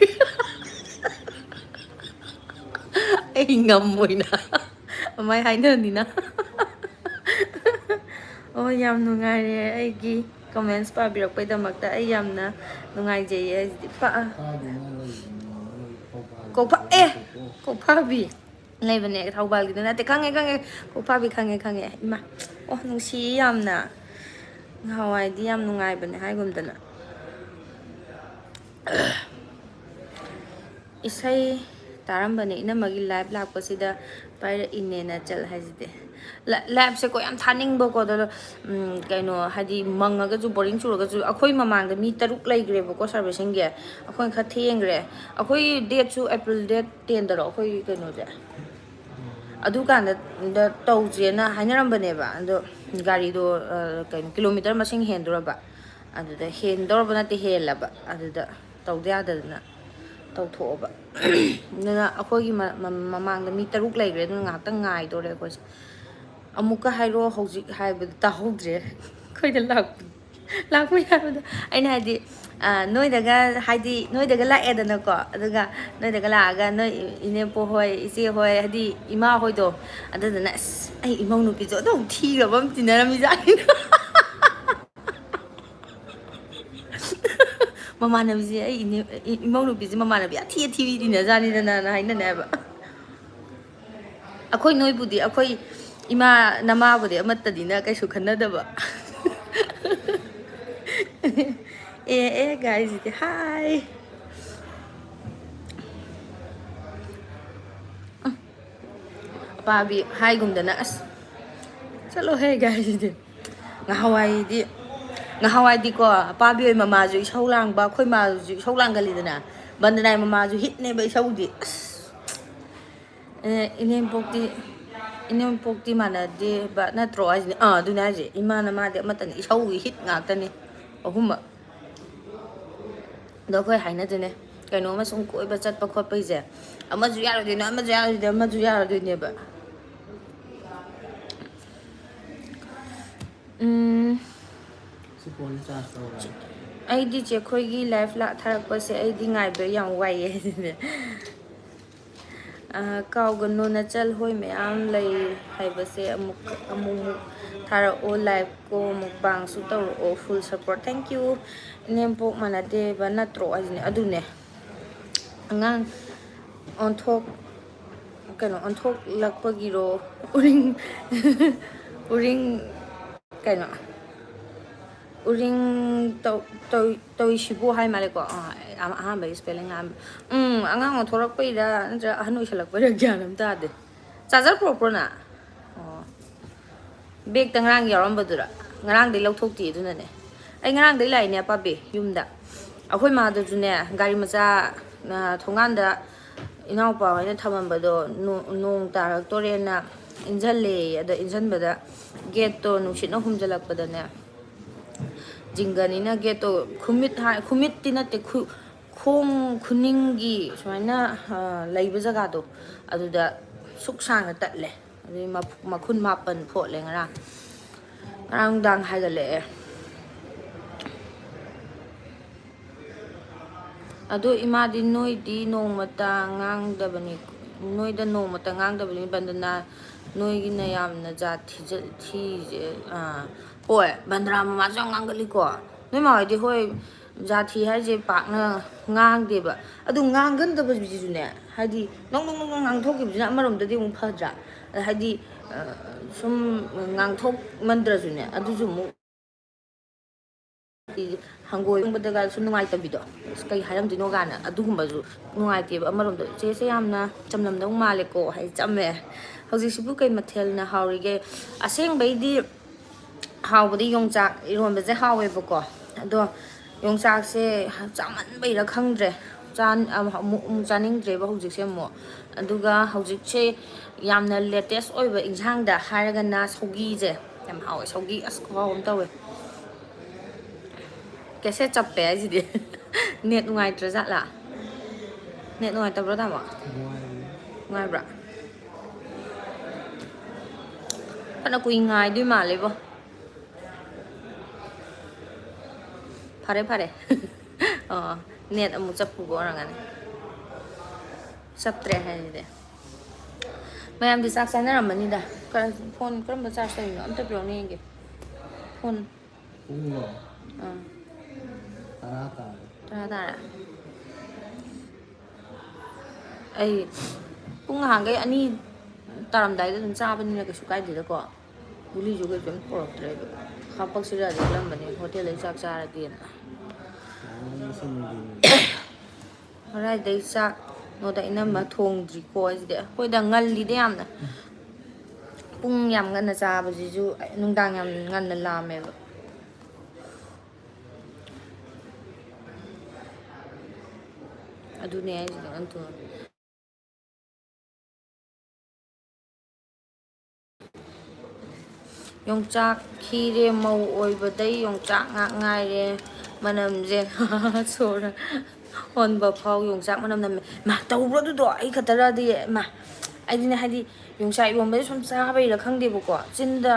ꯑꯩ ꯉꯝꯃꯣꯏꯅ ꯑꯗꯨꯃꯥꯏꯅ ꯍꯥꯏꯅꯅꯤꯅ ꯑꯣ ꯌꯥꯝ ꯅꯨꯡꯉꯥꯏꯔꯦ ꯑꯩꯒꯤ ꯀꯣꯃꯦꯟꯁ ꯄꯥꯕꯤꯔꯛꯄꯩꯗꯃꯛꯇ ꯑꯩ ꯌꯥꯝꯅ ꯅꯨꯡꯉꯥꯏꯖꯩꯌꯦ ꯍꯥꯏꯁꯤꯗꯤ ꯀꯥꯏꯗꯅꯣ ꯂꯩꯕꯅꯦ ꯃꯣꯏ ꯊꯧꯕꯥꯜꯒꯤꯗꯣ ꯑꯦ ꯅꯠꯇꯦꯀꯣ ꯀꯣꯛꯐꯥꯕꯤ ꯂꯩꯕꯅꯦ ꯊꯧꯕꯥꯜꯒꯤꯗ ꯅꯠꯇꯦ ꯈꯪꯉꯦ ꯀꯣꯛꯐꯥꯕꯤ ꯈꯪꯉꯦ ꯏꯃꯥ ꯑꯣ ꯅꯨꯡꯁꯤꯌꯦ ꯌꯥꯝꯅ ꯅꯍꯥꯟꯋꯥꯏꯗꯤ ꯌꯥꯝ ꯅꯨꯡꯉꯥꯏꯕꯅꯦ ꯍꯥꯏꯒꯨꯝꯗꯅ Isai ꯇꯥꯔꯝꯕꯅꯦ ꯏꯅꯝꯃꯒꯤ ꯂꯥꯏꯞ ꯂꯥꯛꯄꯁꯤꯗ ꯄꯥꯏꯔꯛꯏꯅꯦꯅ ꯆꯠ ꯍꯥꯏꯁꯤꯗꯤ ꯂꯥꯏꯞꯁꯦ ꯀꯣ ꯌꯥꯝ ꯊꯥꯅꯤꯡꯕꯀꯣ ꯑꯗꯣ ꯀꯩꯅꯣ ꯍꯥꯏꯗꯤ ꯃꯪꯉꯒꯁꯨ ꯕꯣꯔꯤꯡ ꯆꯨꯔꯒꯁꯨ ꯑꯩꯈꯣꯏ ꯃꯃꯥꯡꯗ ꯃꯤ 6 ꯂꯩꯈ꯭ꯔꯦꯕꯀꯣ ꯁꯥꯔꯚꯤꯁꯤꯡꯒꯤ ꯑꯩꯈꯣꯏꯅ ꯈꯔ ꯊꯦꯡꯈ꯭ꯔꯦ ꯑꯩꯈꯣই ꯗꯦꯠꯁꯨ ꯑꯦꯄ꯭ꯔꯤꯜ ꯗꯦꯠ 10ꯗꯔꯣ ꯑꯩꯈꯣꯏ ꯀꯩꯅꯣꯁꯦ ꯑꯗꯨꯀꯥꯟꯗ ꯇꯧꯁꯦꯅ ꯍꯥꯏꯅꯔꯝꯕꯅꯦꯕ ꯑꯗꯣ ꯒꯥꯔꯤꯗꯣ ꯀꯩꯅꯣ ꯀꯤꯂꯣꯃꯤꯇꯔ ꯃꯁꯤꯡ ꯍꯦꯟꯗꯣꯔꯕ ꯑꯗꯨꯗ ꯍꯦꯟꯗꯧꯔꯕ ꯅꯠꯇꯦ ꯍꯦꯜꯂꯕ ꯑꯗꯨꯗ ꯇꯧꯗ ꯌꯥꯗꯗꯅ ꯇꯧꯊꯣꯛꯑꯕ ꯑꯗꯨꯅ ꯑꯩꯈꯣꯏꯒꯤ ꯃꯃꯥꯡꯗ ꯃꯤ 6 ꯂꯩꯈ꯭ꯔꯦ ꯑꯗꯨꯅ ꯉꯥꯏꯍꯥꯛꯇꯪ ꯉꯥꯏꯗꯣꯔꯦ ꯑꯩꯈꯣꯏꯁꯦ ꯑꯃꯨꯛꯀ ꯍꯥꯏꯔꯛꯑꯣ ꯍꯧꯖꯤꯛ ꯍꯥꯏꯕꯗ ꯇꯥꯍꯧꯗ꯭ꯔꯦ ꯑꯩꯈꯣꯏꯗ ꯂꯥꯛꯄ ꯌꯥꯕꯗꯣ ꯑꯩꯅ ꯍꯥꯏꯗꯤ ꯅꯣꯏꯗꯒ ꯍꯥꯏꯗꯤ ꯅꯣꯏꯗꯒ ꯂꯥꯛꯑꯦꯗꯅꯀꯣ ꯑꯗꯨꯒ ꯅꯣꯏꯗꯒ ꯂꯥꯛꯑꯒ ꯅꯣꯏ ꯏꯅꯦꯄꯣ ꯍꯣꯏ ꯏꯆꯦ ꯍꯣꯏ ꯍꯥꯏꯗꯤ ꯏꯃꯥ ꯍꯣꯏꯗꯣ ꯑꯗꯨꯗꯨꯅ ꯑꯁ ꯑꯩ ꯏꯃꯧ ꯅꯨꯄꯤꯁꯨ ꯑꯗꯨꯝ ꯊꯤꯈ꯭ꯔꯕ ꯑꯃ ꯇꯤꯟꯅꯔꯝꯃꯤꯖꯥꯠꯅꯤꯅ ꯃꯃꯥꯟꯅꯕꯤꯁꯦ ꯑꯩ ꯏꯃꯧ ꯅꯨꯄꯤꯁꯦ ꯃꯃꯥꯟꯅꯕꯤ ꯑꯊꯤ ꯑꯊꯤꯕꯤ ꯇꯤꯟꯅꯖꯥꯅꯤꯗꯅ ꯍꯥꯏꯅꯅꯦꯕ ꯑꯩꯈꯣꯏ ꯅꯣꯏꯕꯨꯗꯤ ꯑꯩꯈꯣꯏ ꯏꯃꯥ ꯅꯃꯥꯕꯨꯗꯤ ꯑꯃꯠꯇꯗꯤꯅ ꯀꯩꯁꯨ ꯈꯟꯅꯗꯕ ꯒꯥꯏꯁꯤꯗꯤ ꯍꯥꯏ ꯑꯄꯥꯕꯤ ꯍꯥꯏꯒꯨꯝꯗꯅ ꯑꯁ ꯆꯠꯂꯣꯍꯦ ꯒꯥꯏꯁꯤꯗꯤ ꯉꯍꯥꯟꯋꯥꯏꯗꯤꯀꯣ ꯑꯄꯥꯕꯤ ꯍꯣꯏ ꯃꯃꯥꯁꯨ ꯏꯁꯧ ꯂꯥꯡꯕ ꯑꯩꯈꯣꯏ ꯃꯥꯁꯨ ꯏꯁꯧ ꯂꯥꯡꯒꯜꯂꯤꯗꯅ ꯕꯟꯗꯅꯥꯏ ꯃꯃꯥꯁꯨ ꯍꯤꯠꯅꯦꯕ ꯏꯁꯧꯗꯤ ꯑꯁ ꯏꯅꯦꯝꯄꯣꯛꯇꯤ ꯃꯥꯟꯅꯗꯦꯕ ꯅꯠꯇ꯭ꯔꯣ ꯍꯥꯏꯁꯤꯅꯦ ꯑꯗꯨꯅꯦ ꯍꯥꯏꯁꯦ ꯏꯃꯥꯅ ꯃꯥꯗꯤ ꯑꯃꯠꯇꯅꯤ ꯏꯁꯧꯒꯤ ꯍꯤꯠ ꯉꯥꯛꯇꯅꯤ ꯑꯍꯨꯝꯃꯛ ꯑꯗꯣ ꯑꯩꯈꯣꯏ ꯍꯥꯏꯅꯗꯣꯏꯅꯦ ꯀꯩꯅꯣꯝꯃ ꯁꯨꯝ ꯀꯣꯏꯕ ꯆꯠꯄ ꯈꯣꯠꯄꯩꯁꯦ ꯑꯃꯁꯨ ꯌꯥꯔꯣꯏꯗꯣꯏꯅꯦ ꯑꯃꯁꯨ ꯌꯥꯔꯣꯏꯗꯣꯏꯅꯦ ꯑꯃꯁꯨ ꯌꯥꯔꯣꯏꯗꯣꯏꯅꯦꯕ ꯁꯤ ꯐꯣꯟ ꯆꯥꯔꯖ ꯇꯧꯔꯦ ꯑꯩꯗꯤ ꯆꯦ ꯑꯩꯈꯣꯏꯒꯤ ꯂꯥꯏꯐ ꯊꯥꯔꯛꯄꯁꯦ ꯑꯩꯗꯤ ꯉꯥꯏꯕ ꯌꯥꯝ ꯋꯥꯏꯑꯦ ꯍꯥꯏꯁꯤꯅꯦ ꯀꯥꯎꯒꯅꯨ ꯅꯆꯜ ꯍꯣꯏ ꯃꯌꯥꯝ ꯂꯩ ꯍꯥꯏꯕꯁꯦ ꯑꯃꯨꯛ ꯊꯥꯔꯛꯑꯣ ꯂꯥꯏꯚꯀꯣ ꯃꯨꯛꯕꯥꯡꯁꯨ ꯇꯧꯔꯛꯑꯣ ꯐꯨꯜ ꯁꯞꯄꯣꯔꯠ ꯊꯦꯡꯀ꯭ꯌꯨ ꯏꯅꯦꯝꯄꯣꯛ ꯃꯥꯟꯅꯗꯦꯕ ꯅꯠꯇ꯭ꯔꯣ ꯍꯥꯏꯁꯤꯅꯦ ꯑꯗꯨꯅꯦ ꯑꯉꯥꯡ ꯑꯣꯟꯊꯣꯛꯂꯛꯄꯒꯤꯔꯣ ꯎꯔꯤꯡ ꯀꯩꯅꯣ ꯎꯔꯤꯡ ꯇꯧꯏꯁꯤꯕꯨ ꯍꯥꯏ ꯃꯥꯜꯂꯦꯀꯣ ꯑꯍꯥꯟꯕꯒꯤ ꯏꯁꯄꯦꯂꯤꯡ ꯑꯉꯥꯡ ꯑꯣꯟꯊꯣꯔꯛꯄꯩꯔ ꯅꯠꯇ꯭ꯔꯒ ꯑꯍꯟ ꯑꯣꯏꯁꯜꯂꯛꯄꯩꯔ ꯒ꯭ꯌꯥꯟ ꯑꯃ ꯇꯥꯗꯦ ꯆꯥꯔꯖꯔ ꯄꯨꯔꯛꯄ꯭ꯔꯣꯅ ꯕꯦꯛꯇ ꯉꯔꯥꯡ ꯌꯥꯎꯔꯝꯕꯗꯨꯔ ꯉꯔꯥꯡꯗꯩ ꯂꯧꯊꯣꯛꯇꯦ ꯑꯗꯨꯅꯅꯦ ꯑꯩ ꯉꯔꯥꯡꯗꯩ ꯂꯥꯛꯏꯅꯦ ꯑꯄꯥꯕꯤ ꯌꯨꯝꯗ ꯑꯩꯈꯣꯏ ꯃꯥꯗꯨꯁꯨꯅꯦ ꯒꯥꯔꯤ ꯃꯆꯥ ꯊꯣꯡꯒꯥꯟꯗ ꯏꯅꯥꯎꯄꯥ ꯍꯣꯏꯅ ꯊꯝꯃꯝꯕꯗꯣ ꯅꯣꯡ ꯇꯥꯔꯛꯇꯣꯔꯦꯅ ꯏꯟꯁꯤꯜꯂꯦ ꯑꯗ ꯏꯟꯁꯤꯟꯕꯗ ꯒꯦꯠꯇꯣ ꯅꯨꯡꯁꯤꯠꯅ ꯍꯨꯝꯖꯤꯜꯂꯛꯄꯗꯅꯦ ꯖꯤꯡꯒꯅꯤꯅ ꯒꯦꯠꯇꯣ ꯈꯨꯃꯤꯠꯇꯤ ꯅꯠꯇꯦ ꯈꯣꯡ ꯈꯨꯅꯤꯡꯒꯤ ꯁꯨꯃꯥꯏꯅ ꯂꯩꯕ ꯖꯒꯥꯗꯣ ꯑꯗꯨꯗ ꯁꯨꯛ ꯁꯥꯡꯅ ꯇꯠꯂꯦ ꯑꯗꯨꯗꯩ ꯃꯈꯨꯟ 9 ꯐꯣꯠꯂꯦ ꯉꯔꯥꯡ ꯅꯨꯡꯗꯥꯡ ꯍꯥꯏꯒꯠꯂꯛꯑꯦ ꯑꯗꯣ ꯏꯃꯥꯗꯤ ꯅꯣꯏꯗ ꯅꯣꯡꯃꯇ ꯉꯥꯡꯗꯕꯅꯤ ꯕꯟꯗꯅꯥ ꯅꯣꯏꯒꯤꯅ ꯌꯥꯝꯅ ꯖꯥꯠ ꯊꯤꯁꯦ ꯍꯣꯏ ꯕꯟꯗꯅꯥ ꯃꯃꯥꯁꯨ ꯌꯥꯝ ꯉꯥꯡꯒꯜꯂꯤꯀꯣ ꯅꯣꯏ ꯃꯥ ꯍꯣꯏꯗꯤ ꯍꯣꯏ ꯖꯥꯊꯤ ꯍꯥꯏꯁꯦ ꯄꯥꯛꯅ ꯉꯥꯡꯗꯦꯕ ꯑꯗꯨ ꯉꯥꯡꯒꯟꯗꯕꯁꯤꯁꯨꯅꯦ ꯍꯥꯏꯗꯤ ꯅꯣꯡ ꯉꯥꯡꯊꯣꯛꯈꯤꯕꯁꯤꯅ ꯑꯃꯔꯣꯝꯗꯗꯤ ꯑꯃꯨꯛ ꯐꯗ꯭ꯔꯥ ꯍꯥꯏꯗꯤ ꯁꯨꯝ ꯉꯥꯡꯊꯣꯛꯃꯟꯗ꯭ꯔꯁꯨꯅꯦ ꯑꯗꯨꯁꯨ ꯑꯃꯨꯛ ꯍꯪꯒꯣꯏꯕꯗꯒ ꯁꯨꯝ ꯅꯨꯡꯉꯥꯏꯇꯕꯤꯗꯣ ꯀꯩ ꯍꯥꯏꯔꯝꯗꯣꯏꯅꯣ ꯀꯥꯏꯅ ꯑꯗꯨꯒꯨꯝꯕꯁꯨ ꯅꯨꯡꯉꯥꯏꯇꯦꯕ ꯑꯃꯔꯣꯝꯗ ꯆꯦꯁꯦ ꯌꯥꯝꯅ ꯆꯝꯂꯝꯗꯧ ꯃꯥꯜꯂꯦꯀꯣ ꯍꯥꯏ ꯆꯝꯃꯦ ꯍꯧꯖꯤꯛꯁꯤꯕꯨ ꯀꯩ ꯃꯊꯦꯜꯅ ꯍꯥꯎꯔꯤꯒꯦ ꯑꯁꯦꯡꯕꯩꯗꯤ ꯍꯥꯎꯕꯗꯤ ꯌꯣꯡꯆꯥꯛ ꯏꯔꯣꯟꯕꯁꯦ ꯍꯥꯎꯋꯦꯕꯀꯣ ꯑꯗꯣ ꯌꯣꯡꯆꯥꯛꯁꯦ ꯆꯥꯃꯟꯕꯩꯔ ꯈꯪꯗ꯭ꯔꯦ ꯑꯃꯨꯛ ꯆꯥꯅꯤꯡꯗ꯭ꯔꯦꯕ ꯍꯧꯖꯤꯛꯁꯦ ꯑꯃꯨꯛ ꯑꯗꯨꯒ ꯍꯧꯖꯤꯛꯁꯦ ꯌꯥꯝꯅ ꯂꯦꯇꯦꯁ ꯑꯣꯏꯕ ꯏꯟꯁꯥꯡꯗ ꯍꯥꯏꯔꯒꯅ ꯁꯧꯒꯤꯁꯦ ꯌꯥꯝ ꯍꯥꯎꯋꯦ ꯁꯧꯒꯤ ꯑꯁ ꯈꯨꯍꯥꯎ ꯑꯃ ꯇꯧꯋꯦ ꯀꯦꯁꯦꯠ ꯆꯞꯄꯦ ꯍꯥꯏꯁꯤꯗꯤ ꯅꯦꯠ ꯅꯨꯡꯉꯥꯏꯇ꯭ꯔ ꯖꯥꯠꯂꯥ ꯅꯦꯠ ꯅꯨꯡꯉꯥꯏꯇꯕ꯭ꯔꯣ ꯇꯥꯃꯣ ꯅꯨꯡꯉꯥꯏꯔꯤ ꯅꯨꯡꯉꯥꯏꯕ꯭ꯔꯥ ꯐꯅ ꯀꯨꯏ ꯉꯥꯏꯗꯣꯏ ꯃꯥꯜꯂꯦꯕꯣ ꯐꯔꯦ ꯅꯦꯠ ꯑꯃꯨꯛ ꯆꯞꯄꯨꯕ ꯑꯣꯏꯔꯝꯒꯅꯤ ꯆꯞꯇ꯭ꯔꯦ ꯍꯥꯏꯁꯤꯗꯤ ꯃꯌꯥꯝꯗꯤ ꯆꯥꯛ ꯆꯥꯅꯔꯝꯃꯅꯤꯗ ꯐꯣꯟ ꯀꯔꯝꯕ ꯆꯥꯔꯖ ꯇꯧꯔꯤꯅꯣ ꯑꯝꯇ ꯄꯤꯔꯛꯎꯅꯦ ꯌꯦꯡꯒꯦ ꯐꯣꯟ ꯄꯨꯡꯂꯣ ꯑꯥ 10 ꯇꯥꯔꯦ 10 ꯇꯥꯔꯦ ꯑꯩ ꯄꯨꯡ ꯅꯍꯥꯟꯈꯩ 2 ꯇꯥꯔꯝꯗꯥꯏꯗ ꯑꯗꯨꯝ ꯆꯥꯕꯅꯤꯅ ꯀꯩꯁꯨ ꯀꯥꯏꯗꯦꯗꯀꯣ ꯒꯨꯂꯤꯁꯨ ꯀꯩꯁꯨ ꯑꯝꯇ ꯄꯨꯔꯛꯇ꯭ꯔꯦ ꯑꯗꯣ ꯍꯥꯄꯛꯁꯤꯔꯗꯤ ꯈꯜꯂꯝꯕꯅꯦ ꯍꯣꯇꯦꯜꯗꯩ ꯆꯥꯛ ꯆꯥꯔꯗꯤꯅ ꯉꯁꯤ ꯅꯨꯡꯊꯤꯟ ꯀꯔꯥꯏꯗꯩ ꯆꯥꯛ ꯅꯣꯗ ꯏꯅꯝꯃ ꯊꯣꯡꯗ꯭ꯔꯤꯀꯣ ꯑꯩꯁꯤꯗꯤ ꯑꯩꯈꯣꯏꯗ ꯉꯜꯂꯤꯗ ꯌꯥꯝꯅ ꯄꯨꯡ ꯌꯥꯝ ꯉꯟꯅ ꯆꯥꯕꯁꯤꯁꯨ ꯅꯨꯡꯗꯥꯡ ꯌꯥꯝ ꯉꯟꯅ ꯂꯥꯝꯃꯦꯕ ꯑꯗꯨꯅꯦ ꯑꯩꯁꯤꯗ ꯑꯟꯊꯣꯛ ꯌꯣꯡꯆꯥꯛ ꯈꯤꯔꯦ ꯃꯧ ꯑꯣꯏꯕꯗꯩ ꯌꯣꯡꯆꯥꯛ ꯉꯥꯛ ꯉꯥꯏꯔꯦ ꯃꯅꯝꯁꯦ ꯁꯣꯔ ꯍꯣꯟꯕ ꯐꯥꯎ ꯌꯣꯡꯆꯥꯛ ꯃꯅꯝ ꯅꯝꯃꯦ ꯃꯥ ꯇꯧꯕ꯭ꯔꯣ ꯑꯗꯨꯗꯣ ꯑꯩ ꯈꯛꯇꯔꯗꯤ ꯃꯥ ꯑꯩꯗꯤꯅꯦ ꯍꯥꯏꯗꯤ ꯌꯣꯡꯆꯥꯛ ꯏꯔꯣꯟꯕꯁꯦ ꯁꯨꯝ ꯆꯥꯕꯩꯔꯥ ꯈꯪꯗꯦꯕꯀꯣ ꯆꯤꯟꯗ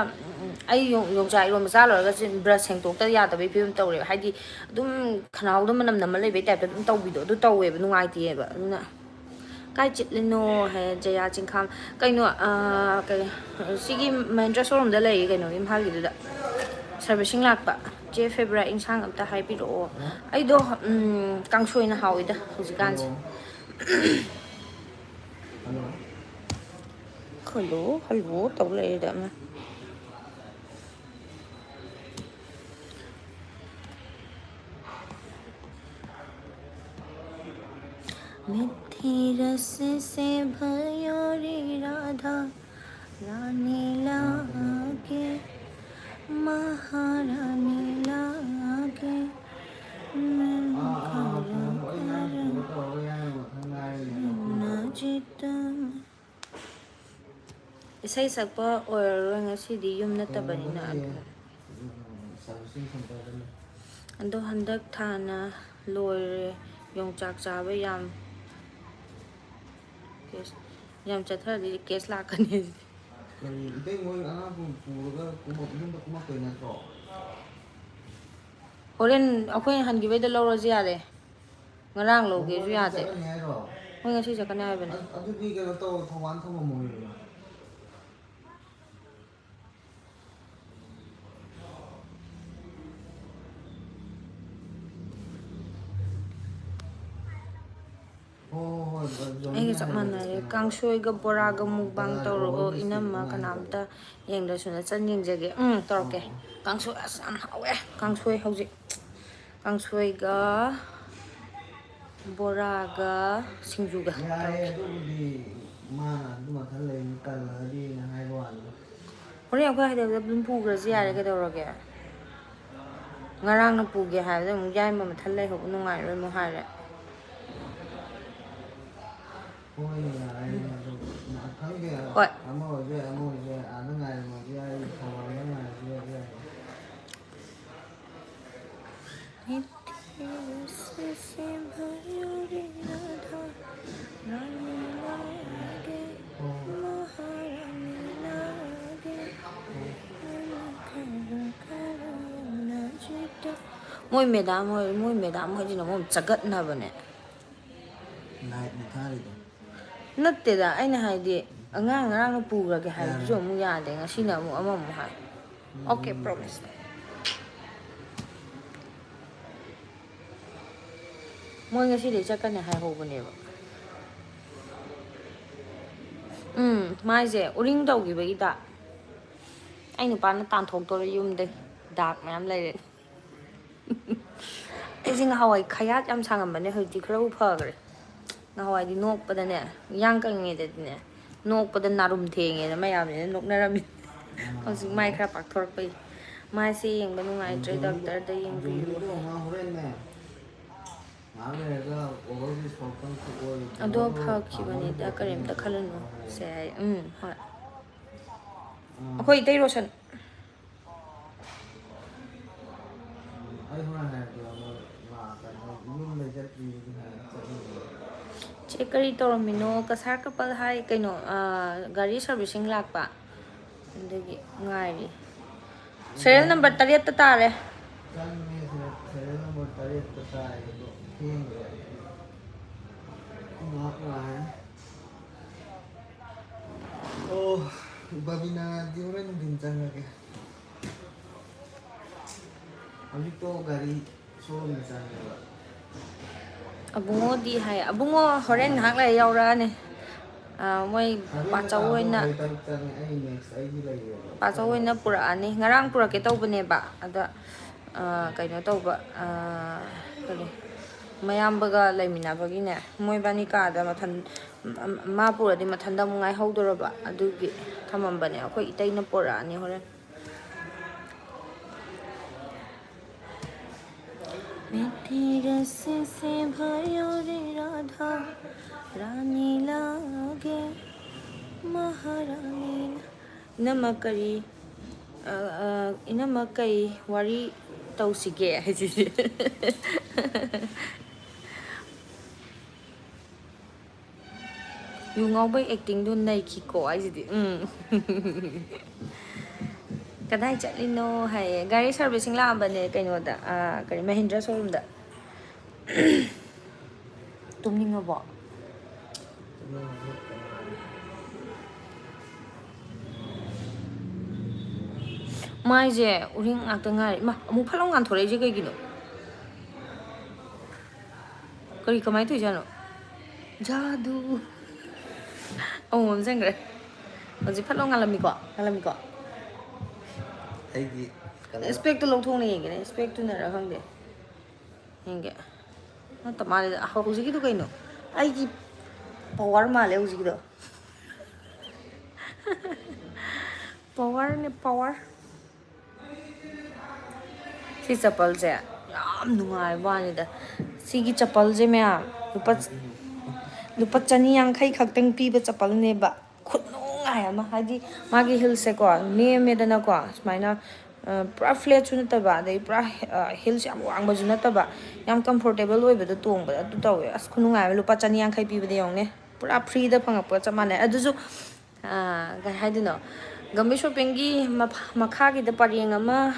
ꯑꯩ ꯌꯣꯡꯆꯥꯛ ꯏꯔꯣꯟꯕ ꯆꯥ ꯂꯣꯏꯔꯒ ꯕ꯭ꯔꯁ ꯁꯦꯡꯇꯣꯛꯇ ꯌꯥꯗꯕꯩ ꯐꯤꯕꯝ ꯇꯧꯔꯦꯕ ꯍꯥꯏꯗꯤ ꯑꯗꯨꯝ ꯈꯅꯥꯎꯗ ꯃꯅꯝ ꯅꯝꯃ ꯂꯩꯕꯩ ꯇꯥꯏꯞꯇ ꯑꯗꯨꯝ ꯇꯧꯕꯤꯗꯣ ꯑꯗꯨ ꯇꯧꯋꯦꯕ ꯅꯨꯡꯉꯥꯏꯇꯦꯑꯕ ꯑꯗꯨꯅ ꯀꯥꯏ ꯆꯤꯠꯂꯤꯅꯣ ꯍꯥꯏ ꯖꯌꯥ ꯆꯤꯡꯈꯥꯝ ꯀꯩꯅꯣ ꯀꯩ ꯁꯤꯒꯤ ꯃꯍꯦꯟꯗ꯭ꯔ ꯁꯣꯔꯨꯝꯗ ꯂꯩꯌꯦ ꯀꯩꯅꯣ ꯏꯝꯐꯥꯜꯒꯤꯗꯨꯗ ꯁꯥꯔꯚꯤꯁꯤꯡ ꯂꯥꯛꯄ ꯆꯦ ꯐꯦꯕ꯭ꯔꯥꯏꯠ ꯏꯟꯁꯥꯡ ꯑꯝꯇ ꯍꯥꯏꯕꯤꯔꯛꯑꯣ ꯑꯩꯗꯣ ꯀꯥꯡꯁꯣꯏꯅ ꯍꯥꯎꯋꯤꯗ ꯍꯧꯖꯤꯛꯀꯥꯟꯁꯦ ꯍꯜꯂꯣ ꯍꯜꯂꯣ ꯍꯜꯂꯣ ꯍꯜꯂꯣ ꯇꯧ ꯂꯩꯔꯦꯗ ꯑꯃ मिठी रस से भयोरी राधा रानी लागे महारानी लागे ꯏꯁꯩ ꯁꯛꯄ ꯑꯣꯏꯔꯔꯣꯏ ꯉꯁꯤꯗꯤ ꯌꯨꯝ ꯅꯠꯇꯕꯅꯤꯅ ꯑꯗꯣ ꯍꯟꯗꯛ ꯊꯥꯅ ꯂꯣꯏꯔꯦ ꯌꯣꯡꯆꯥꯛ ꯆꯥꯕ ꯌꯥꯝ ꯆꯠꯊꯔꯗꯤ ꯀꯦꯁ ꯂꯥꯛꯀꯅꯤ ꯀꯔꯤ ꯏꯇꯩ ꯃꯣꯏ ꯑꯉꯥꯡ ꯄꯨꯔꯒ ꯌꯨꯝꯗ ꯀꯨꯝꯃꯛꯇꯣꯏ ꯅꯠꯇ꯭ꯔꯣ ꯍꯣꯔꯦꯟ ꯑꯩꯈꯣꯏꯅ ꯍꯟꯈꯤꯕꯩꯗ ꯂꯧꯔꯁꯨ ꯌꯥꯔꯦ ꯉꯔꯥꯡ ꯑꯣ ꯃꯣꯏ ꯂꯧꯒꯦꯁꯨ ꯉꯁꯤ ꯌꯥꯗꯦ ꯆꯠꯀꯅꯤ ꯍꯥꯏꯔꯣ ꯃꯣꯏ ꯉꯁꯤ ꯆꯠꯀꯅꯤ ꯍꯥꯏꯕꯅꯦ ꯑꯗꯨꯗꯤ ꯀꯩꯅꯣ ꯇꯧ ꯊꯧꯕꯥꯜ ꯊꯝꯃꯝꯃꯣꯏꯌꯦ ꯍꯣꯏ ꯑꯩꯒ ꯖꯣꯅꯤꯅ ꯆꯞ ꯍꯥꯏꯔꯛꯑꯦ ꯃꯥꯟꯅꯔꯦ ꯀꯩꯅꯣ ꯀꯥꯡꯁꯣꯏꯒ ꯕꯣꯔꯥꯒ ꯃꯨꯛꯕꯥꯡ ꯕꯖꯥꯔ ꯇꯧꯔꯛꯑꯣ ꯑꯣꯚꯔ ꯕ꯭ꯔꯤꯖꯀꯤ ꯏꯅꯝꯃ ꯃꯌꯥꯏꯒꯤꯗꯣ ꯀꯅꯥꯝꯇ ꯌꯦꯡꯗꯁꯨ ꯅꯆꯟ ꯌꯦꯡꯖꯒꯦ ꯇꯧꯔꯛꯀꯦ ꯀꯥꯡꯁꯣꯏ ꯑꯁ ꯌꯥꯝ ꯍꯥꯎꯋꯦ ꯀꯥꯡꯁꯣꯏ ꯍꯧꯖꯤꯛ ꯀꯥꯡꯁꯣꯏꯒ ꯕꯣꯔꯥꯒ ꯁꯤꯡꯖꯨꯒ ꯌꯥꯏꯌꯦ ꯇꯧꯔꯛꯀꯦ ꯑꯗꯨꯕꯨꯗꯤ ꯃꯥꯅ ꯑꯗꯨ ꯃꯊꯟ ꯂꯩꯕꯅꯤ ꯇꯜꯂꯗꯤꯅ ꯍꯥꯏꯕ ꯋꯥꯅꯤ ꯍꯣꯔꯦꯟ ꯑꯩꯈꯣꯏ ꯍꯥꯏꯗꯕꯤꯗ ꯑꯗꯨꯝ ꯄꯨꯈ꯭ꯔꯁꯤ ꯌꯥꯔꯦ ꯀꯩꯗꯧꯔꯒꯦ ꯉꯔꯥꯡꯅ ꯄꯨꯒꯦ ꯍꯥꯏꯕꯗ ꯑꯃꯨꯛ ꯌꯥꯏꯃ ꯃꯊꯜ ꯂꯩꯍꯧꯕ ꯅꯨꯡꯉꯥꯏꯔꯣꯏ ꯑꯃꯨꯛ ꯍꯥꯏꯔꯦ ꯍꯣꯏꯅꯦ ꯌꯥꯏꯅꯦ ꯑꯗꯨ ꯈꯪꯗꯦ ꯍꯣꯏ ꯑꯃ ꯑꯣꯏꯁꯨ ꯌꯥꯏ ꯑꯃ ꯑꯣꯏꯁꯨ ꯌꯥꯏ ꯑꯥꯗ ꯉꯥꯏꯔꯝꯃꯁꯨ ꯌꯥꯏ ꯊꯧꯕꯥꯜꯗ ꯉꯥꯏꯔꯁꯨ ꯌꯥꯏ ꯃꯣꯏ ꯃꯦꯗꯥꯝ ꯍꯣꯏꯁꯤꯅ ꯑꯃꯨꯛ ꯆꯒꯠꯅꯕꯅꯦ ꯂꯥꯏꯠꯅꯤ ꯊꯥꯔꯤꯗꯣ ꯅꯠꯇꯦꯗ ꯑꯩꯅ ꯍꯥꯏꯗꯤ ꯑꯉꯥꯡ ꯉꯔꯥꯡꯅ ꯄꯨꯈ꯭ꯔꯒꯦ ꯍꯥꯏꯕꯗꯨꯁꯨ ꯌꯥꯔꯦ ꯑꯃꯨꯛ ꯌꯥꯗꯦ ꯉꯁꯤꯅ ꯑꯃꯨꯛ ꯑꯃꯃꯨꯛ ꯍꯥꯏ ꯑꯣꯀꯦ ꯄ꯭ꯔꯣꯃꯤꯁ ꯃꯣꯏ ꯉꯁꯤꯗꯩ ꯆꯠꯀꯅꯤ ꯍꯥꯏꯍꯧꯕꯅꯦꯕ ꯃꯥꯏꯁꯦ ꯎꯔꯤꯡ ꯇꯧꯈꯤꯕꯒꯤꯗ ꯑꯩ ꯅꯨꯄꯥꯅ ꯇꯥꯟꯊꯣꯛꯇꯣꯔꯦ ꯌꯨꯝꯗꯩ ꯗꯥꯛ ꯃꯌꯥꯝ ꯂꯩꯔꯦ ꯑꯩꯁꯦ ꯉꯍꯥꯟꯋꯥꯏ ꯈꯌꯥꯠ ꯌꯥꯝ ꯁꯥꯡꯉꯝꯕꯅꯦ ꯍꯧꯖꯤꯛꯇꯤ ꯈꯔꯕꯨ ꯐꯈ꯭ꯔꯦ ꯉꯍꯥꯟꯋꯥꯏꯗꯤ ꯅꯣꯛꯄꯗꯅꯦ ꯌꯥꯡ ꯀꯪꯉꯤꯉꯩꯗꯗꯤꯅꯦ ꯅꯣꯛꯄꯗ ꯅꯥꯔꯨꯝ ꯊꯦꯡꯉꯦꯅ ꯃꯌꯥꯝꯁꯤꯅ ꯅꯣꯛꯅꯔꯝꯃꯤ ꯍꯧꯖꯤꯛ ꯃꯥꯏ ꯈꯔ ꯄꯥꯛꯊꯣꯔꯛꯄꯩ ꯃꯥꯏꯁꯦ ꯌꯦꯡꯕ ꯅꯨꯡꯉꯥꯏꯇ꯭ꯔꯦ ꯗꯣꯛꯇꯔꯗ ꯌꯦꯡꯕꯤꯌꯨ ꯖꯣꯅꯤꯗꯣ ꯃꯥ ꯍꯣꯔꯦꯟꯅꯦ ꯉꯥꯏꯍꯥꯛ ꯂꯩꯔꯒ ꯑꯣꯚꯔ ꯕ꯭ꯔꯤꯖ ꯐꯥꯎꯇꯪ ꯑꯗꯣ ꯇꯤꯅꯧꯗꯣ ꯇꯥꯃꯣꯅ ꯐꯈꯤꯕꯅꯤꯗ ꯄꯨꯔꯛꯀꯅꯤ ꯀꯔꯤꯝꯇ ꯍꯥꯏꯕ꯭ꯔꯣ ꯈꯜꯂꯨꯅꯨ ꯍꯥꯏꯕ꯭ꯔꯣ ꯁꯦ ꯍꯥꯏ ꯍꯣꯏ ꯑꯥ ꯑꯩꯈꯣꯏ ꯏꯇꯩ ꯔꯣꯁꯟ ꯑꯩ ꯍꯣꯔꯦꯟ ꯍꯥꯏꯔꯛꯀꯦ ꯃꯣꯏ ꯂꯥꯛꯀꯅꯤ ꯌꯨꯝꯗꯩ ꯆꯠꯇ꯭ꯔꯤꯕꯨꯗꯤ ꯍꯥꯏ ꯆꯠꯅꯕ ꯆꯦ ꯀꯔꯤ ꯇꯧꯔꯝꯃꯤꯅꯣ ꯀꯁꯥꯔ ꯀꯄꯜ ꯍꯥꯏ ꯀꯩꯅꯣ ꯒꯥꯔꯤ ꯁꯥꯔꯚꯤꯁꯁꯤꯡ ꯂꯥꯛꯄ ꯑꯗꯨꯒꯤ ꯉꯥꯏꯔꯤ ꯁꯦꯔꯤꯌꯦꯜ ꯒꯥꯔꯤ ꯅꯝꯕꯔ 7ꯇ ꯇꯥꯔꯦ ꯆꯪꯉꯦ ꯁꯦꯔꯤꯌꯦꯜ ꯅꯝꯕꯔ 8ꯇ ꯇꯥꯏ ꯑꯗꯣ ꯊꯦꯡꯈ꯭ꯔꯦ ꯉꯥꯏꯍꯥꯛ ꯉꯥꯏꯔꯅꯤ ꯑꯣ ꯕꯕꯤꯅꯥꯗꯤ ꯍꯣꯔꯦꯟ ꯅꯨꯡꯊꯤꯟ ꯆꯪꯉꯒꯦ ꯍꯧꯖꯤꯛꯇꯣ ꯒꯥꯔꯤ ꯁꯣꯔꯨꯝꯗ ꯆꯪꯉꯦꯕ ꯑꯕꯨꯡꯉꯣꯗꯤ ꯍꯥꯏ ꯑꯕꯨꯡꯉꯣ ꯍꯣꯔꯦꯟ ꯉꯥꯏꯍꯥꯛ ꯂꯩꯔ ꯌꯧꯔꯛꯑꯅꯤ ꯃꯣꯏ ꯄꯥꯆꯧ ꯑꯣꯏꯅ ꯆꯪꯉꯦ ꯑꯩ ꯅꯦꯛꯁ ꯑꯩꯗꯤ ꯂꯩꯌꯦꯕ ꯄꯥꯆꯧ ꯑꯣꯏꯅ ꯄꯨꯔꯛꯑꯅꯤ ꯉꯔꯥꯡ ꯄꯨꯔꯛꯀꯦ ꯇꯧꯕꯅꯦꯕ ꯑꯗ ꯀꯩꯅꯣ ꯇꯧꯕ ꯀꯔꯤ ꯃꯌꯥꯝꯕꯒ ꯂꯩꯃꯤꯟꯅꯕꯒꯤꯅꯦ ꯃꯣꯏꯕꯥꯅꯤ ꯀꯥꯗ ꯃꯊꯟ ꯃꯥ ꯄꯨꯔꯗꯤ ꯃꯊꯟꯗ ꯑꯃꯨꯛ ꯉꯥꯏꯍꯧꯗꯣꯔꯕ ꯑꯗꯨꯒꯤ ꯊꯝꯃꯝꯕꯅꯦ ꯑꯩꯈꯣꯏ ꯏꯇꯩꯅ ꯄꯨꯔꯛꯑꯅꯤ ꯍꯣꯔꯦꯟ मीठी रस्सी से भयो रे राधा रानी लागे महारानी इनम करी इनम कई वारी तौसिगे हाइजिदि ꯌꯨ ꯉꯥꯎꯕꯩ ꯑꯦꯛꯇꯤꯡꯗꯨ ꯅꯩꯈꯤꯀꯣ ꯍꯥꯏꯁꯤꯗꯤ ꯀꯗꯥꯏ ꯆꯠꯂꯤꯅꯣ ꯍꯥꯏꯌꯦ ꯒꯥꯔꯤ ꯁꯥꯔꯚꯤꯁꯤꯡ ꯂꯥꯛꯑꯝꯕꯅꯦ ꯀꯩꯅꯣꯗ ꯀꯔꯤ ꯃꯍꯤꯟꯗ꯭ꯔꯥ ꯁꯣꯔꯨꯝꯗ ꯇꯨꯝꯅꯤꯡꯉꯕꯣ ꯃꯥꯏꯁꯦ ꯎꯔꯤꯡ ꯉꯥꯛꯇ ꯉꯥꯏꯔꯦ ꯏꯃꯥ ꯑꯃꯨꯛ ꯐꯠꯂꯥꯎ ꯉꯥꯟꯊꯣꯔꯛꯏꯁꯦ ꯀꯩꯒꯤꯅꯣ ꯀꯔꯤ ꯀꯃꯥꯏꯅ ꯇꯧꯔꯤꯖꯥꯠꯅꯣ ꯖꯥꯗꯨ ꯑꯃꯨꯛ ꯃꯝꯁꯤꯟꯈ꯭ꯔꯦ ꯍꯧꯖꯤꯛ ꯐꯠꯂꯥꯎ ꯉꯥꯜꯂꯝꯃꯤꯀꯣ ꯑꯩꯗꯤ ꯏꯁꯄꯦꯛꯇꯣ ꯂꯧꯊꯣꯛꯅ ꯌꯦꯡꯒꯦꯅꯦ ꯏꯁꯄꯦꯛꯇꯨꯅꯔ ꯈꯪꯗꯦ ꯌꯦꯡꯒꯦ ꯅꯠꯇ ꯃꯥꯜꯂꯦꯗ ꯍꯧꯖꯤꯛꯀꯤꯗꯣ ꯀꯩꯅꯣ ꯑꯩꯒꯤ ꯄꯋꯥꯔ ꯃꯥꯜꯂꯦ ꯍꯧꯖꯤꯛꯀꯤꯗꯣ ꯄꯋꯥꯔꯅꯦ ꯄꯋꯥꯔ ꯁꯤ ꯆꯄꯜꯁꯦ ꯌꯥꯝ ꯅꯨꯡꯉꯥꯏꯕ ꯋꯥꯅꯤꯗ ꯁꯤꯒꯤ ꯆꯄꯜꯁꯦ ꯃꯌꯥꯝ ꯂꯨꯄꯥ 150 ꯈꯛꯇꯪ ꯄꯤꯕ ꯆꯄꯜꯅꯦꯕ ꯈꯨꯠꯅꯨꯡꯉꯥꯏ ꯑꯃ ꯍꯥꯏꯗꯤ ꯃꯥꯒꯤ ꯍꯤꯜꯁꯦꯀꯣ ꯅꯦꯝꯃꯦꯗꯅꯀꯣ ꯁꯨꯃꯥꯏꯅ ꯄꯨꯔꯥ ꯐ꯭ꯂꯦꯠꯁꯨ ꯅꯠꯇꯕ ꯑꯗꯩ ꯄꯨꯔꯥ ꯍꯤꯜꯁ ꯌꯥꯝ ꯋꯥꯡꯕꯁꯨ ꯅꯠꯇꯕ ꯌꯥꯝ ꯀꯝꯐꯣꯔꯇꯦꯕꯜ ꯑꯣꯏꯕꯗꯣ ꯇꯣꯡꯕꯗ ꯑꯗꯨ ꯇꯧꯋꯦ ꯑꯁ ꯈꯨꯅꯨꯡꯉꯥꯏꯕ ꯂꯨꯄꯥ 150 ꯄꯤꯕꯗ ꯌꯦꯡꯉꯨꯅꯦ ꯄꯨꯔꯥ ꯐ꯭ꯔꯤꯗ ꯐꯪꯉꯛꯄꯒ ꯆꯞ ꯃꯥꯟꯅꯩ ꯑꯗꯨꯁꯨ ꯀꯩ ꯍꯥꯏꯗꯣꯏꯅꯣ ꯒꯝꯕꯤ ꯁꯣꯞꯄꯤꯡꯒꯤ ꯃꯈꯥꯒꯤꯗ ꯄꯔꯦꯡ ꯑꯃ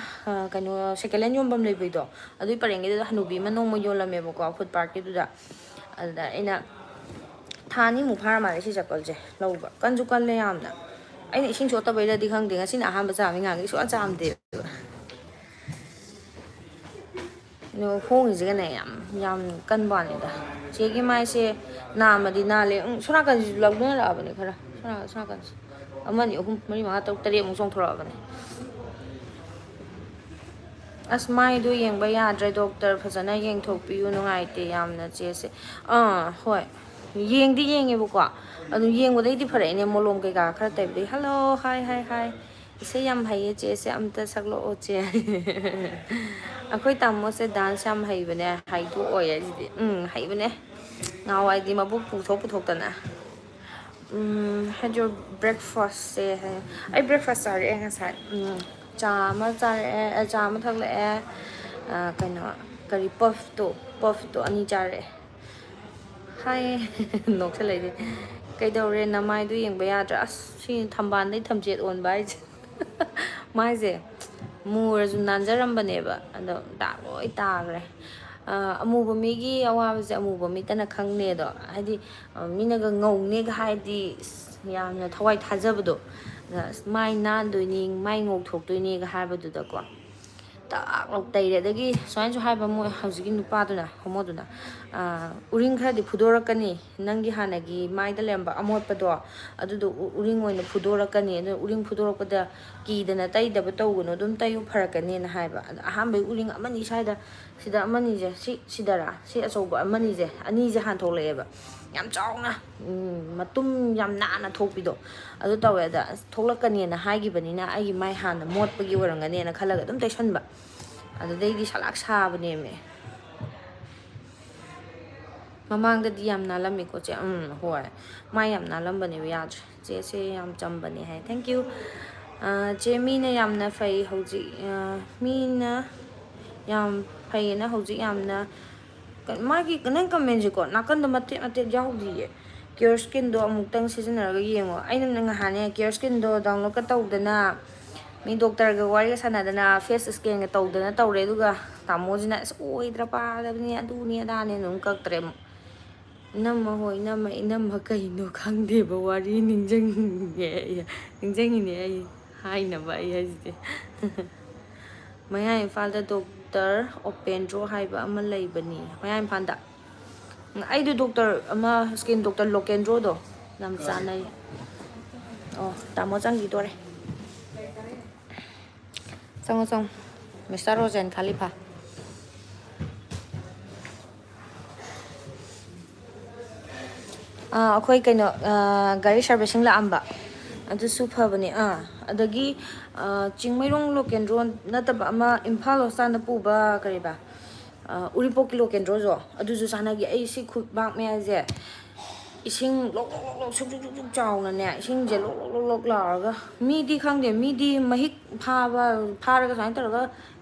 ꯀꯩꯅꯣ ꯁꯦꯀꯦꯟ ꯍꯦꯟ ꯌꯣꯟꯐꯝ ꯂꯩꯕꯩꯗꯣ ꯑꯗꯨꯏ ꯄꯔꯦꯡꯒꯤꯗꯨꯗ ꯍꯅꯨꯕꯤ ꯑꯃ ꯅꯣꯡꯃ ꯌꯣꯜꯂꯝꯃꯦꯕꯀꯣ ꯐꯨꯠ ꯄꯥꯔꯛꯀꯤꯗꯨꯗ ꯑꯗꯨꯗ ꯑꯩꯅ ꯊꯥ 2ꯃꯨꯛ ꯐꯥꯔ ꯃꯥꯜꯂꯦ ꯁꯤ ꯆꯄꯜꯁꯦ ꯂꯧꯕ ꯀꯟꯁꯨ ꯀꯜꯂꯦ ꯌꯥꯝꯅ ꯑꯩꯅ ꯏꯁꯤꯡ ꯆꯣꯠꯇꯕꯩꯔꯗꯤ ꯈꯪꯗꯦ ꯉꯁꯤꯅ ꯑꯍꯥꯟꯕ ꯆꯥꯝꯃꯤ ꯉꯥꯡꯒꯤ ꯁꯨꯡꯆꯥ ꯆꯥꯝꯗꯦ ꯍꯣꯡꯉꯤꯁꯤꯒꯅꯦ ꯌꯥꯝ ꯀꯟꯕ ꯋꯥꯅꯤꯗ ꯆꯦꯒꯤ ꯃꯥꯏꯁꯦ ꯅꯥꯝꯃꯗꯤ ꯅꯥꯜꯂꯦ ꯁꯣꯝ ꯅꯥꯀꯟꯁꯤꯁꯨ ꯂꯧꯅꯔꯛꯑꯕꯅꯦ ꯈꯔ ꯁꯣꯝ ꯅꯥꯀꯟꯁꯦ 1 2 3 4 5 6 7 ꯑꯃꯨꯛ ꯆꯣꯡꯊꯣꯔꯛꯑꯕꯅꯦ ꯑꯁ ꯃꯥꯏꯗꯣ ꯌꯦꯡꯕ ꯌꯥꯗ꯭ꯔꯦ ꯗꯣꯛꯇꯔ ꯐꯖꯅ ꯌꯦꯡꯊꯣꯛꯄꯤꯌꯨ ꯅꯨꯡꯉꯥꯏꯇꯦ ꯌꯥꯝꯅ ꯆꯦꯁꯦ ꯍꯣꯏ ꯌꯦꯡꯗꯤ ꯌꯦꯡꯉꯦꯕꯀꯣ ꯑꯗꯨꯝ ꯌꯦꯡꯕꯗꯩꯗꯤ ꯐꯔꯛꯏꯅꯦ ꯃꯣꯂꯣꯝ ꯀꯩꯀꯥ ꯈꯔ ꯇꯩꯕꯗꯩ ꯍꯜꯂꯣ ꯍꯥꯏ ꯏꯁꯩ ꯌꯥꯝ ꯍꯩꯌꯦ ꯆꯦꯁꯦ ꯑꯝꯇ ꯁꯛꯂꯛꯑꯣ ꯆꯦ ꯑꯩꯈꯣꯏ ꯇꯥꯃꯣꯁꯦ ꯗꯥꯟꯁ ꯌꯥꯝ ꯍꯩꯕꯅꯦ ꯍꯩꯊꯣꯛꯑꯣꯏ ꯍꯥꯏꯁꯤꯗꯤ ꯍꯩꯕꯅꯦ ꯉꯍꯥꯟꯋꯥꯏꯗꯤ ꯃꯕꯨꯛ ꯄꯨꯊꯣꯛꯇꯅ ꯍꯦꯗ ꯌꯣꯔ ꯕ꯭ꯔꯦꯛꯐꯥꯁꯁꯦ ꯑꯩ ꯕ꯭ꯔꯦꯛꯐꯥꯁ ꯆꯥꯔꯛꯑꯦ ꯉꯁꯥꯏ ꯆꯥ ꯑꯃ ꯆꯥꯔꯛꯑꯦ ꯆꯥ ꯑꯃ ꯊꯛꯂꯛꯑꯦ ꯀꯩꯅꯣ ꯀꯔꯤ ꯄꯐꯇꯣ 2 ꯆꯥꯔꯛꯑꯦ ꯍꯥꯏ ꯅꯣꯛꯁꯜꯂꯛꯏꯁꯦ ꯀꯩꯗꯧꯔꯦ ꯅꯃꯥꯏꯗꯣ ꯌꯦꯡꯕ ꯌꯥꯗ꯭ꯔꯥ ꯑꯁ ꯁꯤ ꯊꯝꯕꯥꯜꯗꯩ ꯊꯝꯆꯦꯠ ꯑꯣꯟꯕ ꯍꯥꯏꯁꯦ ꯃꯥꯏꯁꯦ ꯃꯨꯔꯁꯨ ꯅꯥꯟꯖꯔꯝꯕꯅꯦꯕ ꯑꯗꯣ ꯗꯥꯛ ꯂꯣꯏ ꯇꯥꯈ꯭ꯔꯦ ꯑꯃꯨꯕ ꯃꯤꯒꯤ ꯑꯋꯥꯕꯁꯦ ꯑꯃꯨꯕ ꯃꯤꯇꯅ ꯈꯪꯅꯦꯗꯣ ꯍꯥꯏꯗꯤ ꯃꯤꯅꯒ ꯉꯧꯅꯦꯒ ꯍꯥꯏꯗꯤ ꯌꯥꯝꯅ ꯊꯋꯥꯏ ꯊꯥꯖꯕꯗꯣ ꯃꯥꯏ ꯅꯥꯟꯗꯣꯏꯅꯤ ꯃꯥꯏ ꯉꯧꯊꯣꯛꯇꯣꯏꯅꯦꯒ ꯍꯥꯏꯕꯗꯨꯗꯀꯣ ꯇꯥꯛ ꯂꯥꯎ ꯇꯩꯔꯦ ꯑꯗꯒꯤ ꯁꯨꯃꯥꯏꯅꯁꯨ ꯍꯥꯏꯕ ꯃꯣꯏ ꯍꯧꯖꯤꯛꯀꯤ ꯅꯨꯄꯥꯗꯨꯅ ꯍꯣꯃꯣꯗꯨꯅ ꯎꯔꯤꯡ ꯈꯔꯗꯤ ꯐꯨꯗꯣꯔꯛꯀꯅꯤ ꯅꯪꯒꯤ ꯍꯥꯟꯅꯒꯤ ꯃꯥꯏꯗ ꯂꯩꯔꯝꯕ ꯑꯃꯣꯠꯄꯗꯣ ꯑꯗꯨꯗꯣ ꯎꯔꯤꯡ ꯑꯣꯏꯅ ꯐꯨꯗꯣꯔꯛꯀꯅꯤ ꯑꯗꯨꯅ ꯎꯔꯤꯡ ꯐꯨꯗꯣꯔꯛꯄꯗ ꯀꯤꯗꯅ ꯇꯩꯗꯕ ꯇꯧꯒꯅꯨ ꯑꯗꯨꯝ ꯇꯩꯌꯨ ꯐꯔꯛꯀꯅꯤꯅ ꯍꯥꯏꯕ ꯑꯗ ꯑꯍꯥꯟꯕꯒꯤ ꯎꯔꯤꯡ ꯑꯃꯅꯤ ꯁ꯭ꯋꯥꯏꯗ ꯁꯤꯗ ꯑꯃꯅꯤꯁꯦ ꯁꯤꯗꯔꯥ ꯁꯤ ꯑꯆꯧꯕ ꯑꯃꯅꯤꯁꯦ ꯑꯅꯤꯁꯦ ꯍꯥꯟꯊꯣꯛꯂꯛꯑꯦꯕ ꯌꯥꯝ ꯆꯥꯎꯅ ꯃꯇꯨꯝ ꯌꯥꯝ ꯅꯥꯟꯅ ꯊꯣꯛꯄꯤꯗꯣ ꯑꯗꯨ ꯇꯧꯋꯦ ꯑꯗ ꯊꯣꯛꯂꯛꯀꯅꯦꯅ ꯍꯥꯏꯈꯤꯕꯅꯤꯅ ꯑꯩꯒꯤ ꯃꯥꯏ ꯍꯥꯟꯅ ꯃꯣꯠꯄꯒꯤ ꯑꯣꯏꯔꯝꯒꯅꯦꯅ ꯈꯜꯂꯒ ꯑꯗꯨꯝ ꯇꯩꯁꯟꯕ ꯑꯗꯨꯗꯩꯗꯤ ꯁꯂꯥꯛ ꯁꯥꯕꯅꯦꯃꯦ ꯃꯃꯥꯡꯗꯗꯤ ꯌꯥꯝ ꯅꯥꯜꯂꯝꯃꯤꯀꯣ ꯆꯦ ꯍꯣꯏ ꯃꯥꯏ ꯌꯥꯝ ꯅꯥꯜꯂꯝꯕꯅꯦꯕ ꯌꯥꯗ꯭ꯔꯦ ꯆꯦꯁꯦ ꯌꯥꯝ ꯆꯝꯕꯅꯦ ꯍꯥꯏ ꯊꯦꯡꯀ꯭ꯌꯨ ꯆꯦ ꯃꯤꯅ ꯌꯥꯝꯅ ꯐꯩ ꯍꯧꯖꯤꯛ ꯃꯤꯅ ꯌꯥꯝ ꯐꯩꯌꯦꯅ ꯍꯧꯖꯤꯛ ꯌꯥꯝꯅ ꯃꯥꯒꯤ ꯅꯪ ꯀꯃꯦꯟꯁꯦꯀꯣ ꯅꯥꯀꯟꯗ ꯃꯇꯦꯛ ꯌꯥꯎꯗꯤꯌꯦ ꯀꯤꯌꯣꯔ ꯁ꯭ꯀꯤꯟꯗꯣ ꯑꯃꯨꯛꯇꯪ ꯁꯤꯖꯤꯟꯅꯔꯒ ꯌꯦꯡꯉꯣ ꯑꯩꯅ ꯉꯍꯥꯟꯅꯦ ꯀꯤꯌꯣꯔ ꯁ꯭ꯀꯤꯟꯗꯣ ꯗꯥꯎꯟꯂꯣꯗꯀ ꯇꯧꯗꯅ ꯃꯤ ꯗꯣꯛꯇꯔꯒ ꯋꯥꯔꯤꯒ ꯁꯥꯟꯅꯗꯅ ꯐꯦꯁ ꯏꯁꯀꯦꯟꯒ ꯇꯧꯗꯅ ꯇꯧꯔꯦ ꯑꯗꯨꯒ ꯇꯥꯃꯣꯁꯤꯅ ꯑꯁ ꯑꯣꯏꯗ꯭ꯔ ꯄꯥꯗꯕꯅꯤ ꯑꯗꯨꯅꯤ ꯑꯗꯥꯅꯦ ꯑꯗꯨꯝ ꯀꯛꯇ꯭ꯔꯦ ꯑꯃꯨꯛ ꯏꯅꯝꯃ ꯍꯣꯏ ꯏꯅꯝꯃ ꯀꯩꯅꯣ ꯈꯪꯗꯦꯕ ꯋꯥꯔꯤ ꯅꯤꯡꯁꯤꯡꯉꯤꯅꯦ ꯑꯩ ꯍꯥꯏꯅꯕ ꯑꯩ ꯍꯥꯏꯁꯤꯗꯤ ꯃꯌꯥꯡ ꯏꯝꯐꯥꯜꯗ ꯗꯣꯛꯇꯔ ꯑꯣꯄꯦꯟꯗ꯭ꯔꯣ ꯍꯥꯏꯕ ꯑꯃ ꯂꯩꯕꯅꯤ ꯃꯌꯥꯡ ꯏꯝꯐꯥꯜꯗ ꯑꯩꯗꯣ ꯗꯣꯛꯇꯔ ꯑꯃ ꯏꯁꯀꯤꯟ ꯗꯣꯛꯇꯔ ꯂꯣꯀꯦꯟꯗ꯭ꯔꯣꯗꯣ ꯌꯥꯝ ꯆꯥꯟꯅꯩ ꯇꯥꯃꯣ ꯆꯪꯈꯤꯗꯣꯔꯦ ꯆꯪꯉꯣ ꯃꯤꯁꯇꯔ ꯔꯣꯖꯦꯟ ꯈꯥꯂꯤꯐꯥ ꯑꯩꯈꯣꯏ ꯀꯩꯅꯣ ꯒꯥꯔꯤ ꯁꯥꯔꯚꯤꯁꯤꯡ ꯂꯥꯛꯑꯝꯕ ꯑꯗꯨꯁꯨ ꯐꯕꯅꯦ ꯑꯗꯒꯤ ꯆꯤꯡꯃꯩꯔꯣꯡ ꯂꯣꯀꯦꯟꯗ꯭ꯔꯣ ꯅꯠꯇꯕ ꯑꯃ ꯏꯝꯐꯥꯜ ꯍꯣꯁꯄꯤꯇꯥꯜꯗ ꯄꯨꯕ ꯀꯔꯤꯕ ꯎꯔꯤꯄꯣꯛꯀꯤ ꯂꯣꯀꯦꯟꯗ꯭ꯔꯣꯁꯨ ꯑꯗꯨꯁꯨ ꯆꯥꯟꯅꯈꯤ ꯑꯩ ꯁꯤ ꯈꯨꯠꯕꯥꯛ ꯃꯌꯥꯁꯦ ꯏꯁꯤꯡ ꯂꯣꯛ ꯂꯣꯛ ꯂꯣꯛ ꯂꯣꯛ ꯁꯨꯛ ꯁꯨꯛ ꯁꯨꯛ ꯁꯨꯛ ꯆꯥꯎꯅꯅꯦ ꯏꯁꯤꯡꯁꯦ ꯂꯣꯛ ꯂꯣꯛ ꯂꯣꯛ ꯂꯣꯛ ꯂꯥꯎꯔꯒ ꯃꯤꯗꯤ ꯈꯪꯗꯦ ꯃꯤꯗꯤ ꯃꯍꯤꯛ ꯐꯥꯔꯒ ꯁꯨꯃꯥꯏꯅ ꯇꯧꯔꯒ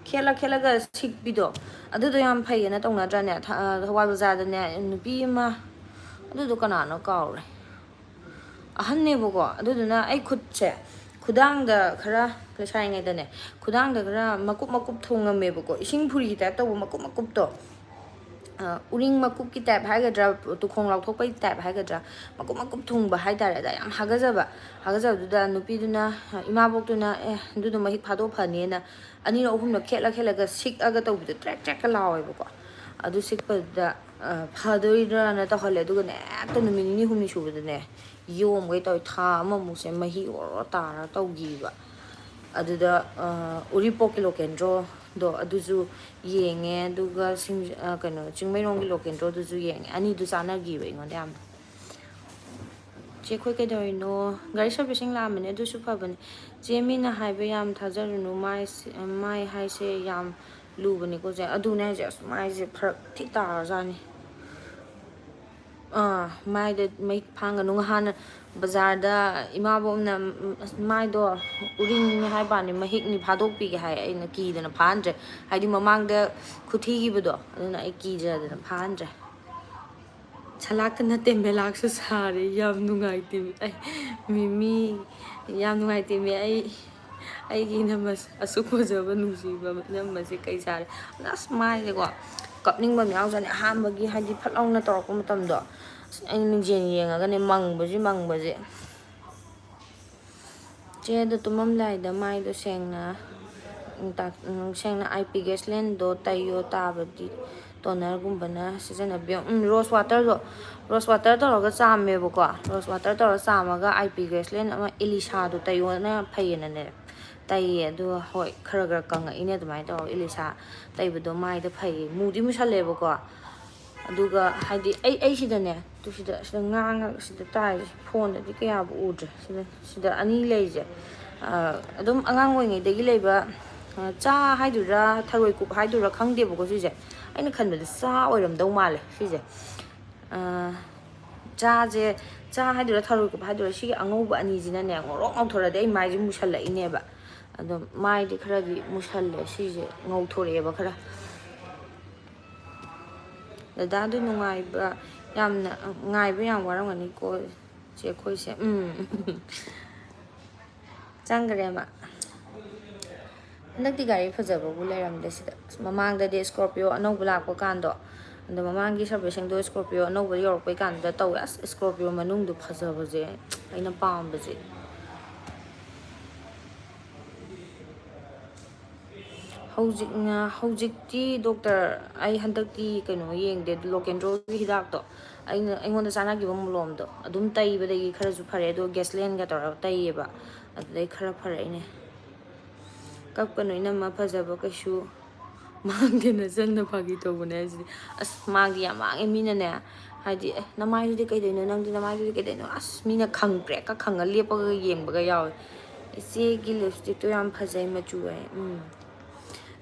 ꯈꯦꯠꯂꯒ ꯁꯤꯛꯄꯤꯗꯣ ꯑꯗꯨꯗꯣ ꯌꯥꯝ ꯐꯩꯌꯦꯅ ꯇꯧꯅꯗ꯭ꯔꯅꯦ ꯊꯧꯕꯥꯜ ꯕꯖꯥꯔꯗꯅꯦ ꯅꯨꯄꯤ ꯑꯃ ꯑꯗꯨꯗꯣ ꯀꯅꯥꯅꯣ ꯀꯥꯎꯔꯦ ꯑꯍꯟꯅꯦꯕꯀꯣ ꯑꯗꯨꯗꯨꯅ ꯑꯩ ꯈꯨꯠꯁꯦ ꯈꯨꯗꯥꯡꯗ ꯈꯔ ꯂꯩꯁꯥꯔꯤꯉꯩꯗꯅꯦ ꯈꯨꯗꯥꯡꯗ ꯈꯔ ꯃꯀꯨꯞ ꯃꯀꯨꯞ ꯊꯣꯡꯉꯝꯃꯦꯕꯀꯣ ꯏꯁꯤꯡ ꯐꯨꯔꯤꯒꯤ ꯇꯥꯏꯞ ꯇꯧꯕ ꯃꯀꯨꯞ ꯃꯀꯨꯞꯇꯣ ꯎꯔꯤꯡ ꯃꯀꯨꯞꯀꯤ ꯇꯥꯏꯞ ꯍꯥꯏꯒꯗ꯭ꯔꯥ ꯇꯨꯈꯣꯡ ꯂꯥꯎꯊꯣꯛꯄꯒꯤ ꯇꯥꯏꯞ ꯍꯥꯏꯒꯗ꯭ꯔꯥ ꯃꯀꯨꯞ ꯃꯀꯨꯞ ꯊꯨꯡꯕ ꯍꯥꯏꯇꯥꯔꯦ ꯑꯗ ꯌꯥꯝ ꯍꯥꯒꯠꯆꯕꯗꯨꯗ ꯅꯨꯄꯤꯗꯨꯅ ꯏꯃꯥꯕꯣꯛꯇꯨꯅ ꯑꯗꯨꯗꯣ ꯃꯍꯤꯛ ꯐꯥꯗꯣꯛ ꯐꯅꯤꯅ ꯑꯅꯤꯔꯛ ꯑꯍꯨꯝꯂꯛ ꯈꯦꯠꯂꯒ ꯁꯤꯛꯑꯒ ꯇꯧꯕꯤꯗꯣ ꯇ꯭ꯔꯦꯛ ꯇ꯭ꯔꯦꯛꯀ ꯂꯥꯎꯋꯦꯕꯀꯣ ꯑꯗꯨ ꯁꯤꯛꯄꯗꯨꯗ ꯐꯗꯣꯏꯔꯥꯅ ꯇꯧꯍꯜꯂꯦ ꯑꯗꯨꯒꯅꯦ ꯍꯦꯛꯇ ꯅꯨꯃꯤꯠ ꯅꯤꯅꯤ ꯍꯨꯝꯅꯤ ꯁꯨꯕꯗꯅꯦ ꯌꯣꯝꯒꯩ ꯇꯧꯋꯤ ꯊꯥ ꯑꯃꯃꯨꯛꯁꯦ ꯃꯍꯤ ꯑꯣꯔꯣ ꯇꯥꯔ ꯇꯧꯈꯤꯕ ꯑꯗꯨꯗ ꯎꯔꯤꯄꯣꯛꯀꯤ ꯂꯣꯀꯦꯟꯗ꯭ꯔꯣꯗꯣ ꯑꯗꯨꯁꯨ ꯌꯦꯡꯉꯦ ꯑꯗꯨꯒ ꯀꯩꯅꯣ ꯆꯤꯡꯃꯩꯔꯣꯡꯒꯤ ꯂꯣꯀꯦꯟꯗ꯭ꯔꯣꯗꯨꯁꯨ ꯌꯦꯡꯉꯦ ꯑꯅꯤꯗꯨ ꯆꯥꯟꯅꯈꯤꯕ ꯑꯩꯉꯣꯟꯗ ꯌꯥꯝꯅ ꯆꯦ ꯑꯩꯈꯣꯏ ꯀꯩꯗꯧꯔꯤꯅꯣ ꯒꯥꯔꯤ ꯁꯥꯔꯚꯤꯁꯤꯡ ꯂꯥꯛꯑꯝꯕꯅꯦ ꯑꯗꯨꯁꯨ ꯐꯕꯅꯦ ꯆꯦ ꯃꯤꯅ ꯍꯥꯏꯕ ꯌꯥꯝ ꯊꯥꯖꯔꯨꯅꯨ ꯃꯥꯏ ꯍꯥꯏꯁꯦ ꯌꯥꯝ ꯂꯨꯕꯅꯤꯀꯣ ꯆꯦ ꯑꯗꯨꯅꯦ ꯍꯥꯏꯁꯦ ꯑꯁ ꯃꯥꯏꯁꯦ ꯐꯔꯛ ꯊꯤ ꯇꯥꯔꯖꯥꯠꯅꯤ ꯃꯥꯏꯗ ꯃꯩ ꯐꯥꯡꯒꯅꯨ ꯍꯥꯟꯅ ꯕꯖꯥꯔꯗ ꯏꯃꯥꯕꯣꯛꯅ ꯃꯥꯏꯗꯣ ꯎꯔꯤꯡꯅꯤ ꯍꯥꯏꯕꯅꯤ ꯃꯍꯤꯛꯅꯤ ꯐꯥꯗꯣꯛꯄꯤꯒꯦ ꯍꯥꯏ ꯑꯩꯅ ꯀꯤꯗꯅ ꯐꯥꯍꯟꯗ꯭ꯔꯦ ꯍꯥꯏꯗꯤ ꯃꯃꯥꯡꯗ ꯈꯨꯊꯤꯈꯤꯕꯗꯣ ꯑꯗꯨꯅ ꯑꯩ ꯀꯤꯖꯗꯅ ꯐꯥꯍꯟꯗ꯭ꯔꯦ ꯁꯂꯥꯛꯇ ꯅꯠꯇꯦ ꯃꯦꯂꯥꯛꯁꯨ ꯁꯥꯔꯦ ꯌꯥꯝ ꯅꯨꯡꯉꯥꯏꯇꯦ ꯑꯩ ꯃꯤꯃꯤ ꯌꯥꯝ ꯅꯨꯡꯉꯥꯏꯇꯦꯃꯤ ꯑꯩꯒꯤ ꯏꯅꯝꯃ ꯑꯁꯨꯛ ꯐꯖꯕ ꯅꯨꯡꯁꯤꯕ ꯏꯅꯝꯃꯁꯦ ꯀꯩ ꯁꯥꯔꯦ ꯑꯁ ꯃꯥꯏꯁꯦꯀꯣ ꯀꯞꯅꯤꯡꯕ ꯑꯃ ꯌꯥꯎꯖꯥꯠꯅꯤ ꯑꯍꯥꯟꯕꯒꯤ ꯍꯥꯏꯗꯤ ꯐꯠ ꯂꯥꯎꯅ ꯇꯧꯔꯛꯄ ꯃꯇꯝꯗꯣ ꯑꯩꯅ ꯃꯤꯡꯖꯦꯜ ꯌꯦꯡꯉꯒꯅꯦ ꯃꯪꯕꯁꯤ ꯆꯦꯗꯣ ꯇꯨꯝꯃꯝꯗꯥꯏꯗ ꯃꯥꯏꯗꯣ ꯁꯦꯡꯅ ꯑꯥꯏ ꯄꯤ ꯒꯦꯁꯂꯦꯟꯗꯣ ꯇꯩꯌꯣ ꯇꯥꯕꯗꯤ ꯇꯣꯅꯔꯒꯨꯝꯕꯅ ꯁꯤꯖꯤꯟꯅꯕꯤꯌꯣ ꯔꯣꯁ ꯋꯥꯇꯔ ꯇꯧꯔꯒ ꯆꯥꯝꯃꯦꯕꯀꯣ ꯔꯣꯁ ꯋꯥꯇꯔ ꯇꯧꯔꯒ ꯆꯥꯝꯃꯒ ꯑꯥꯏ ꯄꯤ ꯒ꯭ꯔꯦꯁꯂꯦꯟ ꯑꯃ ꯑꯦꯂꯤꯁꯥꯗꯣ ꯇꯩꯌꯣꯅ ꯐꯩꯌꯦꯅꯅꯦ ꯇꯩꯌꯦ ꯑꯗꯨꯒ ꯍꯣꯏ ꯈꯔ ꯀꯪꯉꯛꯏꯅꯦ ꯑꯗꯨꯃꯥꯏꯅ ꯇꯧꯔꯒ ꯑꯦꯂꯤꯁꯥ ꯇꯩꯕꯗꯣ ꯃꯥꯏꯗ ꯐꯩꯌꯦ ꯃꯨꯗꯤ ꯃꯨꯁꯜꯂꯦꯕꯀꯣ ꯑꯗꯨꯒ ꯍꯥꯏꯗꯤ ꯑꯩ ꯁꯤꯗꯅꯦ ꯁꯤꯗ ꯉꯥꯡꯉꯒ ꯁꯤꯗ ꯇꯥꯏꯁꯦ ꯐꯣꯟꯗꯗꯤ ꯀꯌꯥꯕꯨ ꯎꯗ꯭ꯔꯦ ꯁꯤꯗ ꯑꯅꯤ ꯂꯩꯁꯦ ꯑꯗꯨꯝ ꯑꯉꯥꯡ ꯑꯣꯏꯔꯤꯉꯩꯗꯒꯤ ꯂꯩꯕ ꯆꯥ ꯍꯥꯏꯗꯨꯔꯥ ꯊꯔꯣꯏ ꯀꯨꯞ ꯍꯥꯏꯗꯨꯔꯥ ꯈꯪꯗꯦꯕꯀꯣ ꯁꯤꯁꯦ ꯑꯩꯅ ꯈꯟꯕꯗ ꯆꯥ ꯑꯣꯏꯔꯝꯗꯧ ꯃꯥꯜꯂꯦ ꯁꯤꯁꯦ ꯆꯥ ꯍꯥꯏꯗꯨꯔꯥ ꯊꯔꯣꯏ ꯀꯨꯞ ꯍꯥꯏꯗꯨꯔꯥ ꯁꯤꯒꯤ ꯑꯉꯧꯕ ꯑꯅꯤꯁꯤꯅꯅꯦ ꯉꯧꯔꯣꯛ ꯉꯧꯊꯣꯔꯛꯑꯗꯤ ꯑꯩ ꯃꯥꯏꯁꯦ ꯃꯨꯁꯜꯂꯛꯏꯅꯦꯕ ꯑꯗꯣ ꯃꯥꯏꯗꯤ ꯈꯔꯗꯤ ꯃꯨꯁꯜꯂꯦ ꯁꯤꯁꯦ ꯉꯧꯊꯣꯔꯛꯑꯦꯕ ꯈꯔ ꯗꯗꯥꯗꯨ ꯌꯥꯝꯅ ꯉꯥꯏꯕ ꯌꯥꯝ ꯋꯥꯔꯝꯒꯅꯤꯀꯣ ꯆꯦ ꯑꯩꯈꯣꯏꯁꯦ ꯆꯪꯈ꯭ꯔꯦ ꯑꯃ ꯍꯟꯗꯛꯇꯤ ꯒꯥꯔꯤ ꯐꯖꯕꯕꯨ ꯂꯩꯔꯝꯗꯦ ꯁꯤꯗ ꯃꯃꯥꯡꯗꯗꯤ ꯏꯁꯀꯣꯔꯄꯤꯌꯣ ꯑꯅꯧꯕ ꯂꯥꯛꯄ ꯀꯥꯟꯗꯣ ꯑꯗꯣ ꯃꯃꯥꯡꯒꯤ ꯁꯥꯔꯚꯤꯁꯤꯡꯗꯣ ꯏꯁꯀꯣꯔꯄꯤꯌꯣ ꯑꯅꯧꯕ ꯌꯧꯔꯛꯄꯩ ꯀꯥꯟꯗꯨꯗ ꯇꯧꯋꯦ ꯑꯁ ꯏꯁꯀꯣꯔꯄꯤꯌꯣ ꯃꯅꯨꯡꯗꯣ ꯐꯖꯕꯁꯦ ꯑꯩꯅ ꯄꯥꯝꯕꯁꯦ ꯍꯧꯖꯤꯛꯇꯤ ꯗꯣꯛꯇꯔ ꯑꯩ ꯍꯟꯗꯛꯇꯤ ꯀꯩꯅꯣ ꯌꯦꯡꯗꯦ ꯂꯣꯀꯦꯟꯗ꯭ꯔꯣꯒꯤ ꯍꯤꯗꯥꯛꯇꯣ ꯑꯩꯉꯣꯟꯗ ꯆꯥꯟꯅꯈꯤꯕ ꯃꯣꯂꯣꯝꯗꯣ ꯑꯗꯨꯝ ꯇꯩꯕꯗꯒꯤ ꯈꯔꯁꯨ ꯐꯔꯦ ꯑꯗꯣ ꯒꯦꯁꯂꯦꯟꯒ ꯇꯧꯔꯒ ꯇꯩꯌꯦꯕ ꯑꯗꯨꯗꯩ ꯈꯔ ꯐꯔꯛꯏꯅꯦ ꯀꯞꯀꯅꯨ ꯏꯅꯝꯃ ꯐꯖꯕ ꯀꯩꯁꯨ ꯃꯥꯡꯗꯦꯅ ꯆꯟꯅ ꯐꯥꯒꯤ ꯇꯧꯕꯅꯦ ꯍꯥꯏꯁꯤꯗꯤ ꯑꯁ ꯃꯥꯡꯗꯤ ꯌꯥꯝ ꯃꯥꯡꯉꯦ ꯃꯤꯅꯅꯦ ꯍꯥꯏꯗꯤ ꯅꯃꯥꯏꯗꯨꯗꯤ ꯀꯩꯗꯧꯅꯣ ꯅꯪꯗꯤ ꯅꯃꯥꯏꯗꯨꯗꯤ ꯀꯩꯗꯧꯅꯣ ꯑꯁ ꯃꯤꯅ ꯄ꯭ꯔꯦꯛꯀ ꯈꯪꯉ ꯂꯦꯞꯄꯒ ꯌꯦꯡꯕꯒ ꯌꯥꯎꯋꯦ ꯏꯆꯦꯒꯤ ꯂꯤꯞꯁꯇꯤꯛꯇꯣ ꯌꯥꯝ ꯐꯖꯩ ꯃꯆꯨ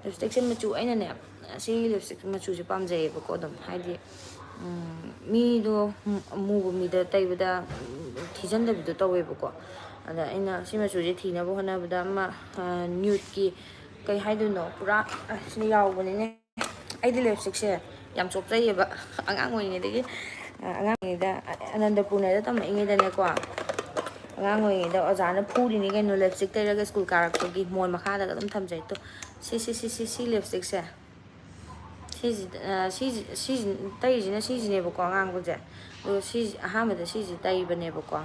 ꯂꯤꯞꯁꯇꯤꯛꯁꯦ ꯃꯆꯨ ꯑꯩꯅꯅꯦ ꯁꯤꯒꯤ ꯂꯤꯞꯁꯇꯤꯛ ꯃꯆꯨꯁꯦ ꯄꯥꯝꯖꯩꯌꯦꯕꯀꯣ ꯑꯗꯨꯝ ꯍꯥꯏꯗꯤ ꯃꯤꯗꯣ ꯑꯃꯨꯕ ꯃꯤꯗ ꯇꯩꯕꯗ ꯊꯤꯖꯤꯟꯗꯕꯤꯗꯣ ꯇꯧꯋꯦꯕꯀோ ꯑꯗ ꯑꯩꯅ ꯁꯤ ꯃꯆꯨꯁꯦ ꯊꯤꯅꯕ ꯍꯣꯠꯅꯕꯗ ꯑꯃ ꯅ꯭ꯌꯨꯠꯀꯤ ꯀꯩ ꯍꯥꯏꯗꯣꯏꯅꯣ ꯄꯨꯔꯥ ꯁꯤꯗ ꯌꯥꯎꯕꯅꯤꯅꯦ ꯑꯩꯗꯤ ꯂꯤꯞꯁꯇꯤꯛꯁꯦ ꯌꯥꯝ ꯆꯣꯞꯆꯩꯌꯦꯕ ꯑꯉꯥꯡ ꯑꯣꯏꯔꯤꯉꯩꯗꯒꯤ ꯑꯅꯟꯗꯄꯨꯔꯅꯗ ꯇꯝꯃꯛꯏꯉꯩꯗꯅꯦꯀꯣ ꯑꯉꯥꯡ ꯑꯣꯏꯔꯤꯉꯩꯗ ꯑꯣꯖꯥꯅ ꯐꯨꯔꯤꯅꯤ ꯀꯩꯅꯣ ꯂꯤꯞꯁꯇꯤꯛ ꯇꯩꯔꯒ ꯁ꯭ꯀꯨꯜ ꯀꯥꯔꯛꯄꯒꯤ ꯃꯣꯟ ꯃꯈꯥꯗꯒ ꯑꯗꯨꯝ ꯊꯝꯖꯩ ꯁꯤ ꯂꯤꯞꯁꯇꯤꯛꯁꯦ ꯁꯤꯁꯤ ꯇꯩꯔꯤꯁꯤꯅꯦꯕꯀꯣ ꯑꯉꯥꯡꯕꯁꯦ ꯑꯗꯣ ꯑꯍꯥꯟꯕꯗ ꯁꯤꯁꯦ ꯇꯩꯕꯅꯦꯕꯀꯣ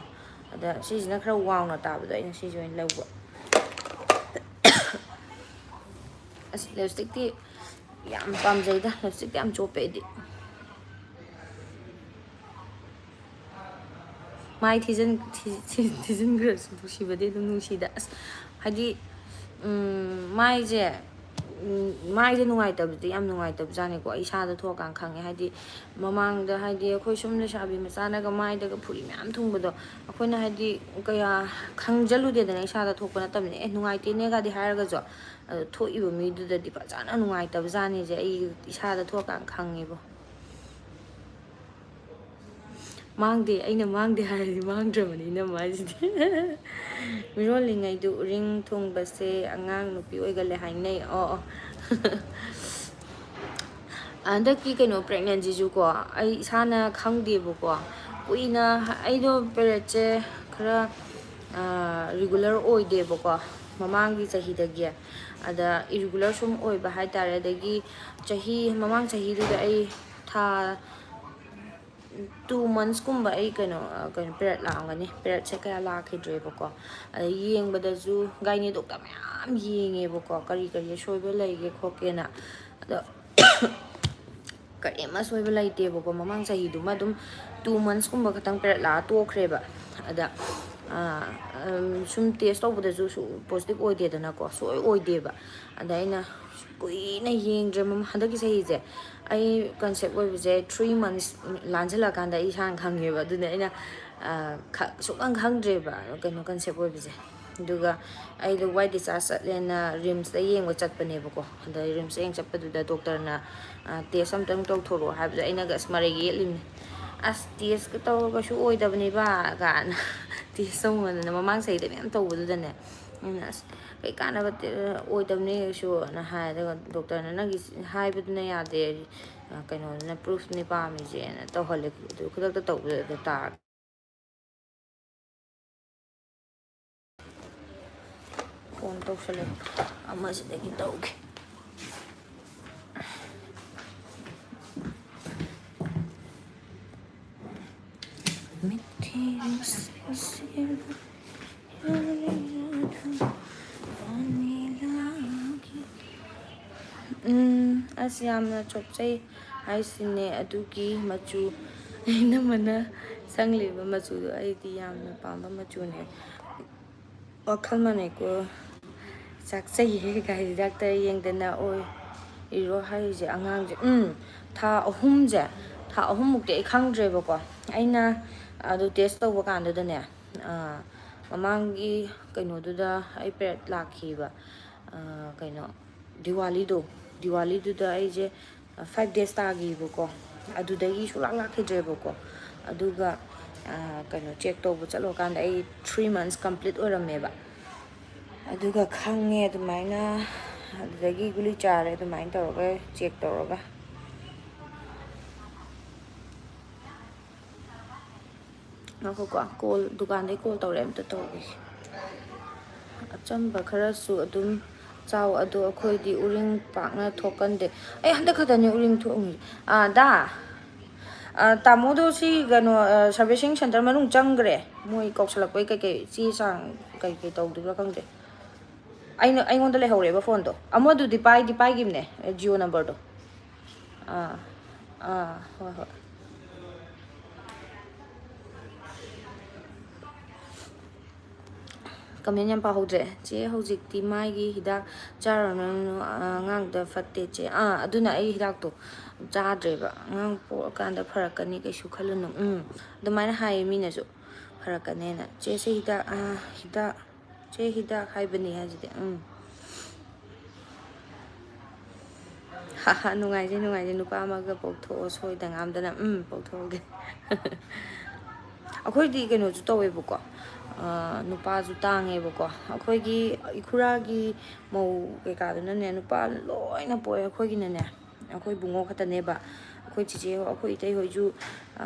ꯑꯗ ꯁꯤꯁꯤꯅ ꯈꯔ ꯋꯥꯡꯅ ꯇꯥꯕꯗꯣ ꯑꯩꯅ ꯁꯤꯁꯦ ꯑꯣꯏꯅ ꯂꯧꯕ ꯑꯁ ꯂꯤꯞꯁꯇꯤꯛꯇꯤ ꯌꯥꯝ ꯄꯥꯝꯖꯩꯗ ꯂꯤꯞꯁꯇꯤꯛꯇꯤ ꯌꯥꯝ ꯆꯣꯞꯄꯦ ꯑꯩꯗꯤ ꯃꯥꯏ ꯊꯤꯖꯤꯟꯈ꯭ꯔꯁꯨ ꯅꯨꯡꯁꯤꯕꯗꯤ ꯑꯗꯨꯝ ꯅꯨꯡꯁꯤꯗ ꯑꯁ ꯍꯥꯏꯗꯤ ꯃꯥꯏꯁꯦ ꯃꯥꯏꯁꯦ ꯅꯨꯡꯉꯥꯏꯇꯕꯗꯤ ꯌꯥꯝ ꯅꯨꯡꯉꯥꯏꯇꯕꯖꯥꯠꯅꯤꯀꯣ ꯑꯩ ꯏꯁꯥꯗ ꯊꯣꯛꯑꯀꯥꯟꯗ ꯈꯪꯉꯦ ꯍꯥꯏꯗꯤ ꯃꯃꯥꯡꯗ ꯍꯥꯏꯗꯤ ꯑꯩꯈꯣꯏ ꯁꯨꯝ ꯂꯩꯁꯥꯕꯤ ꯃꯆꯥꯅꯒ ꯃꯥꯏꯗꯒ ꯐꯨꯔꯤ ꯃꯌꯥꯝ ꯊꯨꯡꯕꯗꯣ ꯑꯩꯈꯣꯏꯅ ꯍꯥꯏꯗꯤ ꯀꯌꯥ ꯈꯪꯖꯜꯂꯨꯗꯦꯗꯅ ꯏꯁꯥꯗ ꯊꯣꯛꯄ ꯅꯠꯇꯕꯅꯤ ꯅꯨꯡꯉꯥꯏꯇꯦꯅꯦꯒꯗꯤ ꯍꯥꯏꯔꯒꯁꯨ ꯑꯗꯣ ꯊꯣꯛꯏꯕ ꯃꯤꯗꯨꯗꯗꯤ ꯐꯖꯅ ꯅꯨꯡꯉꯥꯏꯇꯕ ꯖꯥꯠꯅꯤꯁꯦ ꯑꯩ ꯏꯁꯥꯗ ꯊꯣꯛꯑꯀꯥꯟꯗ ꯈꯪꯉꯦꯕ ꯃꯥꯡꯗꯦ ꯑꯩꯅ ꯃꯥꯡꯗꯦ ꯍꯥꯏꯔꯗꯤ ꯃꯥꯡꯗ꯭ꯔꯕꯅꯤꯅ ꯃꯥꯁꯤꯗꯤ ꯃꯤꯔꯣꯜꯂꯤꯉꯩꯗꯨ ꯎꯔꯤꯡ ꯊꯨꯡꯕꯁꯦ ꯑꯉꯥꯡ ꯅꯨꯄꯤ ꯑꯣꯏꯒꯜꯂꯦ ꯍꯥꯏꯅꯩ ꯑꯣ ꯍꯟꯗꯛꯀꯤ ꯀꯩꯅꯣ ꯄ꯭ꯔꯦꯒꯅꯦꯟꯁꯤꯁꯨꯀꯣ ꯑꯩ ꯏꯁꯥꯅ ꯈꯪꯗꯦꯕꯀꯣ ꯀꯨꯏꯅ ꯑꯩꯗꯣ ꯄꯦꯔꯦꯠꯁꯦ ꯈꯔ ꯔꯤꯒꯨꯂꯔ ꯑꯣꯏꯗꯦꯕꯀꯣ ꯃꯃꯥꯡꯒꯤ ꯆꯍꯤꯗꯒꯤ ꯑꯗ ꯏꯔꯤꯒꯨꯂꯔ ꯁꯨꯝ ꯑꯣꯏꯕ ꯍꯥꯏꯇꯥꯔꯦ ꯑꯗꯒꯤ ꯃꯃꯥꯡ ꯆꯍꯤꯗꯨꯗ ꯑꯩ ꯊꯥ 2 monthsꯀꯨꯝꯕ ꯑꯩ ꯀꯩꯅꯣ ꯄꯦꯔꯦꯠ ꯂꯥꯛꯑꯝꯒꯅꯤ ꯄꯦꯔꯦꯠꯁꯦ ꯀꯌꯥ ꯂꯥꯛꯈꯤꯗ꯭ꯔꯦꯕꯀꯣ ꯑꯗꯩ ꯌꯦꯡꯕꯗꯁꯨ ꯒꯥꯏꯅꯤ ꯗꯣꯛꯇꯔ ꯃꯌꯥꯝ ꯌꯦꯡꯉꯦꯕꯀꯣ ꯀꯔꯤ ꯑꯁꯣꯏꯕ ꯂꯩꯒꯦ ꯈꯣꯠꯀꯦꯅ ꯑꯗꯣ ꯀꯔꯤꯝ ꯑꯁꯣꯏꯕ ꯂꯩꯇꯦꯕꯀꯣ ꯃꯃꯥꯡ ꯆꯍꯤꯗꯨꯃ ꯑꯗꯨꯝ 2 monthsꯀꯨꯝꯕ ꯈꯛꯇꯪ ꯄꯦꯔꯦꯠ ꯂꯥꯛꯑ ꯇꯣꯛꯈ꯭ꯔꯦꯕ ꯑꯗ ꯁꯨꯝ ꯇꯦꯁ ꯇꯧꯕꯗꯁꯨ ꯄꯣꯖꯤꯇꯤꯚ ꯑꯣꯏꯗꯦꯗꯅꯀꯣ ꯁꯨꯡꯑꯣꯏ ꯑꯣꯏꯗꯦꯕ ꯑꯗ ꯑꯩꯅ ꯀꯨꯏꯅ ꯌꯦꯡꯗ꯭ꯔꯦ ꯍꯟꯗꯛꯀꯤ ꯆꯍꯤꯁꯦ ꯑꯩ ꯀꯟꯁꯦꯞ ꯑꯣꯏꯕꯁꯦ 3 months ꯂꯥꯟꯁꯤꯜꯂꯀꯥꯟꯗ ꯑꯩ ꯏꯁꯥꯅ ꯈꯪꯉꯦꯕ ꯑꯗꯨꯅ ꯑꯩꯅ ꯁꯨꯛꯈꯪ ꯈꯪꯗ꯭ꯔꯦꯕ ꯀꯩꯅꯣ ꯀꯟꯁꯦꯞ ꯑꯣꯏꯕꯁꯦ ꯑꯗꯨꯒ ꯑꯩꯗꯣ ꯋꯥꯏꯠ ꯗꯤꯆꯥꯔꯖ ꯆꯠꯂꯦꯅ ꯔꯤꯝꯁꯇ ꯌꯦꯡꯕ ꯆꯠꯄꯅꯦꯕꯀꯣ ꯑꯗ ꯔꯤꯝꯁꯇ ꯌꯦꯡ ꯆꯠꯄꯗꯨꯗ ꯗꯣꯛꯇꯔꯅ ꯇꯦꯁ ꯑꯝꯇꯪ ꯇꯧꯊꯣꯔꯛꯑꯣ ꯍꯥꯏꯕꯗꯣ ꯑꯩꯅꯒ ꯃꯔꯩ ꯌꯦꯠꯂꯤꯝꯅꯤ ꯑꯁ ꯇꯦꯁꯀ ꯇꯧꯔꯒꯁꯨ ꯑꯣꯏꯗꯕꯅꯦꯕ ꯀꯥꯏꯅ ꯇꯦꯁ ꯇꯧꯕꯗꯅ ꯃꯃꯥꯡ ꯆꯍꯤꯗ ꯃꯌꯥꯝ ꯇꯧꯕꯗꯨꯗꯅꯦ ꯑꯩꯅ ꯑꯁ ꯀꯩ ꯀꯥꯟꯅꯕ ꯑꯣꯏꯗꯕꯅꯦ ꯀꯩꯁꯨꯅ ꯍꯥꯏ ꯑꯗꯨꯒ ꯗꯣꯛꯇꯔꯅ ꯅꯪꯒꯤ ꯍꯥꯏꯕꯗꯨꯅ ꯌꯥꯗꯦ ꯀꯩꯅꯣꯗꯨꯅ ꯄ꯭ꯔꯨꯐꯅꯤ ꯄꯥꯝꯃꯤꯁꯦꯅ ꯇꯧꯍꯜꯂꯦ ꯑꯗꯨ ꯈꯨꯗꯛꯇ ꯇꯧꯕꯗ ꯇꯥꯔꯒ ꯐꯣꯟ ꯇꯧꯁꯜꯂꯦ ꯑꯃꯁꯤꯗꯒꯤ ꯇꯧꯒꯦ ꯑꯁ ꯌꯥꯝꯅ ꯆꯣꯞꯆꯩ ꯍꯥꯏꯁꯤꯅꯦ ꯑꯗꯨꯒꯤ ꯃꯆꯨ ꯑꯩꯅꯃꯅ ꯁꯪꯂꯤꯕ ꯃꯆꯨꯗꯣ ꯑꯩꯗꯤ ꯌꯥꯝꯅ ꯄꯥꯝꯕ ꯃꯆꯨꯅꯦ ꯋꯥꯈꯜ ꯃꯥꯟꯅꯩꯀꯣ ꯆꯥꯛꯆꯩꯍꯦ ꯒꯥꯏꯗꯤ ꯗꯥꯛꯇꯔ ꯌꯦꯡꯗꯅ ꯑꯣꯏ ꯏꯔꯣ ꯍꯥꯏꯔꯤꯁꯦ ꯑꯉꯥꯡꯁꯦ ꯊꯥ ꯑꯍꯨꯝꯃꯨꯛꯇꯤ ꯑꯩ ꯈꯪꯗ꯭ꯔꯦꯕꯀꯣ ꯑꯩꯅ ꯑꯗꯨ ꯇꯦꯁ ꯇꯧꯕ ꯀꯥꯟꯗꯨꯗꯅꯦ ꯃꯃꯥꯡꯒꯤ ꯀꯩꯅꯣꯗꯨꯗ ꯑꯩ ꯄꯦꯔꯦꯠ ꯂꯥꯛꯈꯤꯕ ꯀꯩꯅꯣ ꯗꯤꯋꯥꯂꯤꯗꯨꯗ ꯑꯩꯁꯦ 5 days ꯇꯥꯈꯤꯕꯀꯣ ꯑꯗꯨꯗꯒꯤ ꯁꯨꯡꯂꯥꯛ ꯂꯥꯛꯈꯤꯗ꯭ꯔꯦꯕꯀꯣ ꯑꯗꯨꯒ ꯀꯩꯅꯣ ꯆꯦꯛ ꯇꯧꯕ ꯆꯠꯂꯨꯀꯥꯟꯗ ꯑꯩ 3 months ꯀꯝꯄ꯭ꯂꯤꯠ ꯑꯣꯏꯔꯝꯃꯦꯕ ꯑꯗꯨꯒ ꯈꯪꯉꯦ ꯑꯗꯨꯃꯥꯏꯅ ꯑꯗꯨꯗꯒꯤ ꯒꯨꯂꯤ ꯆꯥꯔꯦ ꯑꯗꯨꯃꯥꯏꯅ ꯇꯧꯔꯒ ꯆꯦꯛ ꯇꯧꯔꯒ ꯉꯥꯏꯈꯣꯀꯣ ꯀꯣꯜ ꯗꯨꯀꯥꯟꯗꯩ ꯀꯣꯜ ꯇꯧꯔꯛꯑꯦ ꯑꯝꯇ ꯇꯧꯔꯛꯏꯒꯦ ꯑꯆꯝꯕ ꯈꯔꯁꯨ ꯑꯗꯨꯝ ꯆꯥꯎ ꯑꯗꯣ ꯑꯩꯈꯣꯏꯗꯤ ꯎꯔꯤꯡ ꯄꯥꯛꯅ ꯊꯣꯛꯀꯟꯗꯦ ꯑꯩ ꯍꯟꯗꯛ ꯈꯛꯇꯅꯦ ꯎꯔꯤꯡ ꯊꯣꯛꯑꯝꯃꯤ ꯇꯥꯃꯣꯗꯣ ꯁꯤ ꯀꯩꯅꯣ ꯁꯥꯔꯚꯤꯁꯤꯡ ꯁꯦꯟꯇꯔ ꯃꯅꯨꯡ ꯆꯪꯈ꯭ꯔꯦ ꯃꯣꯏ ꯀꯧꯁꯜꯂꯛꯄꯩ ꯀꯩꯀꯩ ꯆꯦ ꯆꯥꯡ ꯀꯩꯀꯩ ꯇꯧꯗꯣꯏꯕ꯭ꯔꯥ ꯈꯪꯗꯦ ꯑꯩꯉꯣꯟꯗ ꯂꯩꯍꯧꯔꯦꯕ ꯐꯣꯟꯗꯣ ꯑꯃꯗꯨꯗꯤ ꯄꯥꯏꯈꯤꯕꯅꯦ ꯖꯤꯑꯣ ꯅꯝꯕꯔꯗꯣ ꯍꯣꯏ ꯍꯣꯏ ꯀꯃꯦꯟ ꯌꯥꯝ ꯄꯥꯍꯧꯗ꯭ꯔꯦ ꯆꯦ ꯍꯧꯖꯤꯛꯇꯤ ꯃꯥꯏꯒꯤ ꯍꯤꯗꯥꯛ ꯆꯥꯔꯨꯔꯅꯨ ꯑꯉꯥꯡꯗ ꯐꯠꯇꯦ ꯆꯦ ꯑꯗꯨꯅ ꯑꯩ ꯍꯤꯗꯥꯛꯇꯣ ꯆꯥꯗ꯭ꯔꯦꯕ ꯑꯉꯥꯡ ꯄꯣꯛꯑꯀꯥꯟꯗ ꯐꯔꯛꯀꯅꯤ ꯀꯩꯁꯨ ꯈꯜꯂꯨꯅꯨ ꯑꯗꯨꯃꯥꯏꯅ ꯍꯥꯏꯌꯦ ꯃꯤꯅꯁꯨ ꯐꯔꯛꯀꯅꯦꯅ ꯆꯦꯁꯦ ꯍꯤꯗꯥꯛ ꯍꯥꯏꯕꯅꯤ ꯍꯥꯏꯁꯤꯗꯤ ꯅꯨꯡꯉꯥꯏꯖꯩ ꯅꯨꯄꯥ ꯑꯃꯒ ꯄꯣꯛꯊꯣꯛꯑꯣ ꯁꯣꯏꯗ ꯉꯥꯝꯗꯅ ꯄꯣꯛꯊꯣꯛꯑꯒꯦ ꯑꯩꯈꯣꯏꯗꯤ ꯀꯩꯅꯣꯁꯨ ꯇꯧꯋꯦꯕꯀꯣ ꯅꯨꯄꯥꯁꯨ ꯇꯥꯡꯉꯦꯕꯀꯣ ꯑꯩꯈꯣꯏꯒꯤ ꯏꯈꯨꯔꯥꯒꯤ ꯃꯧ ꯀꯩꯀꯥꯗꯨꯅꯅꯦ ꯅꯨꯄꯥ ꯂꯣꯏꯅ ꯄꯣꯛꯑꯦ ꯑꯩꯈꯣꯏꯒꯤꯅꯅꯦ ꯑꯩꯈꯣꯏ ꯕꯨꯡꯉꯣ ꯈꯛꯇꯅꯦꯕ ꯑꯩꯈꯣꯏ ꯆꯤꯆꯦ ꯑꯩꯈꯣꯏ ꯏꯇꯩꯍꯣꯏꯁꯨ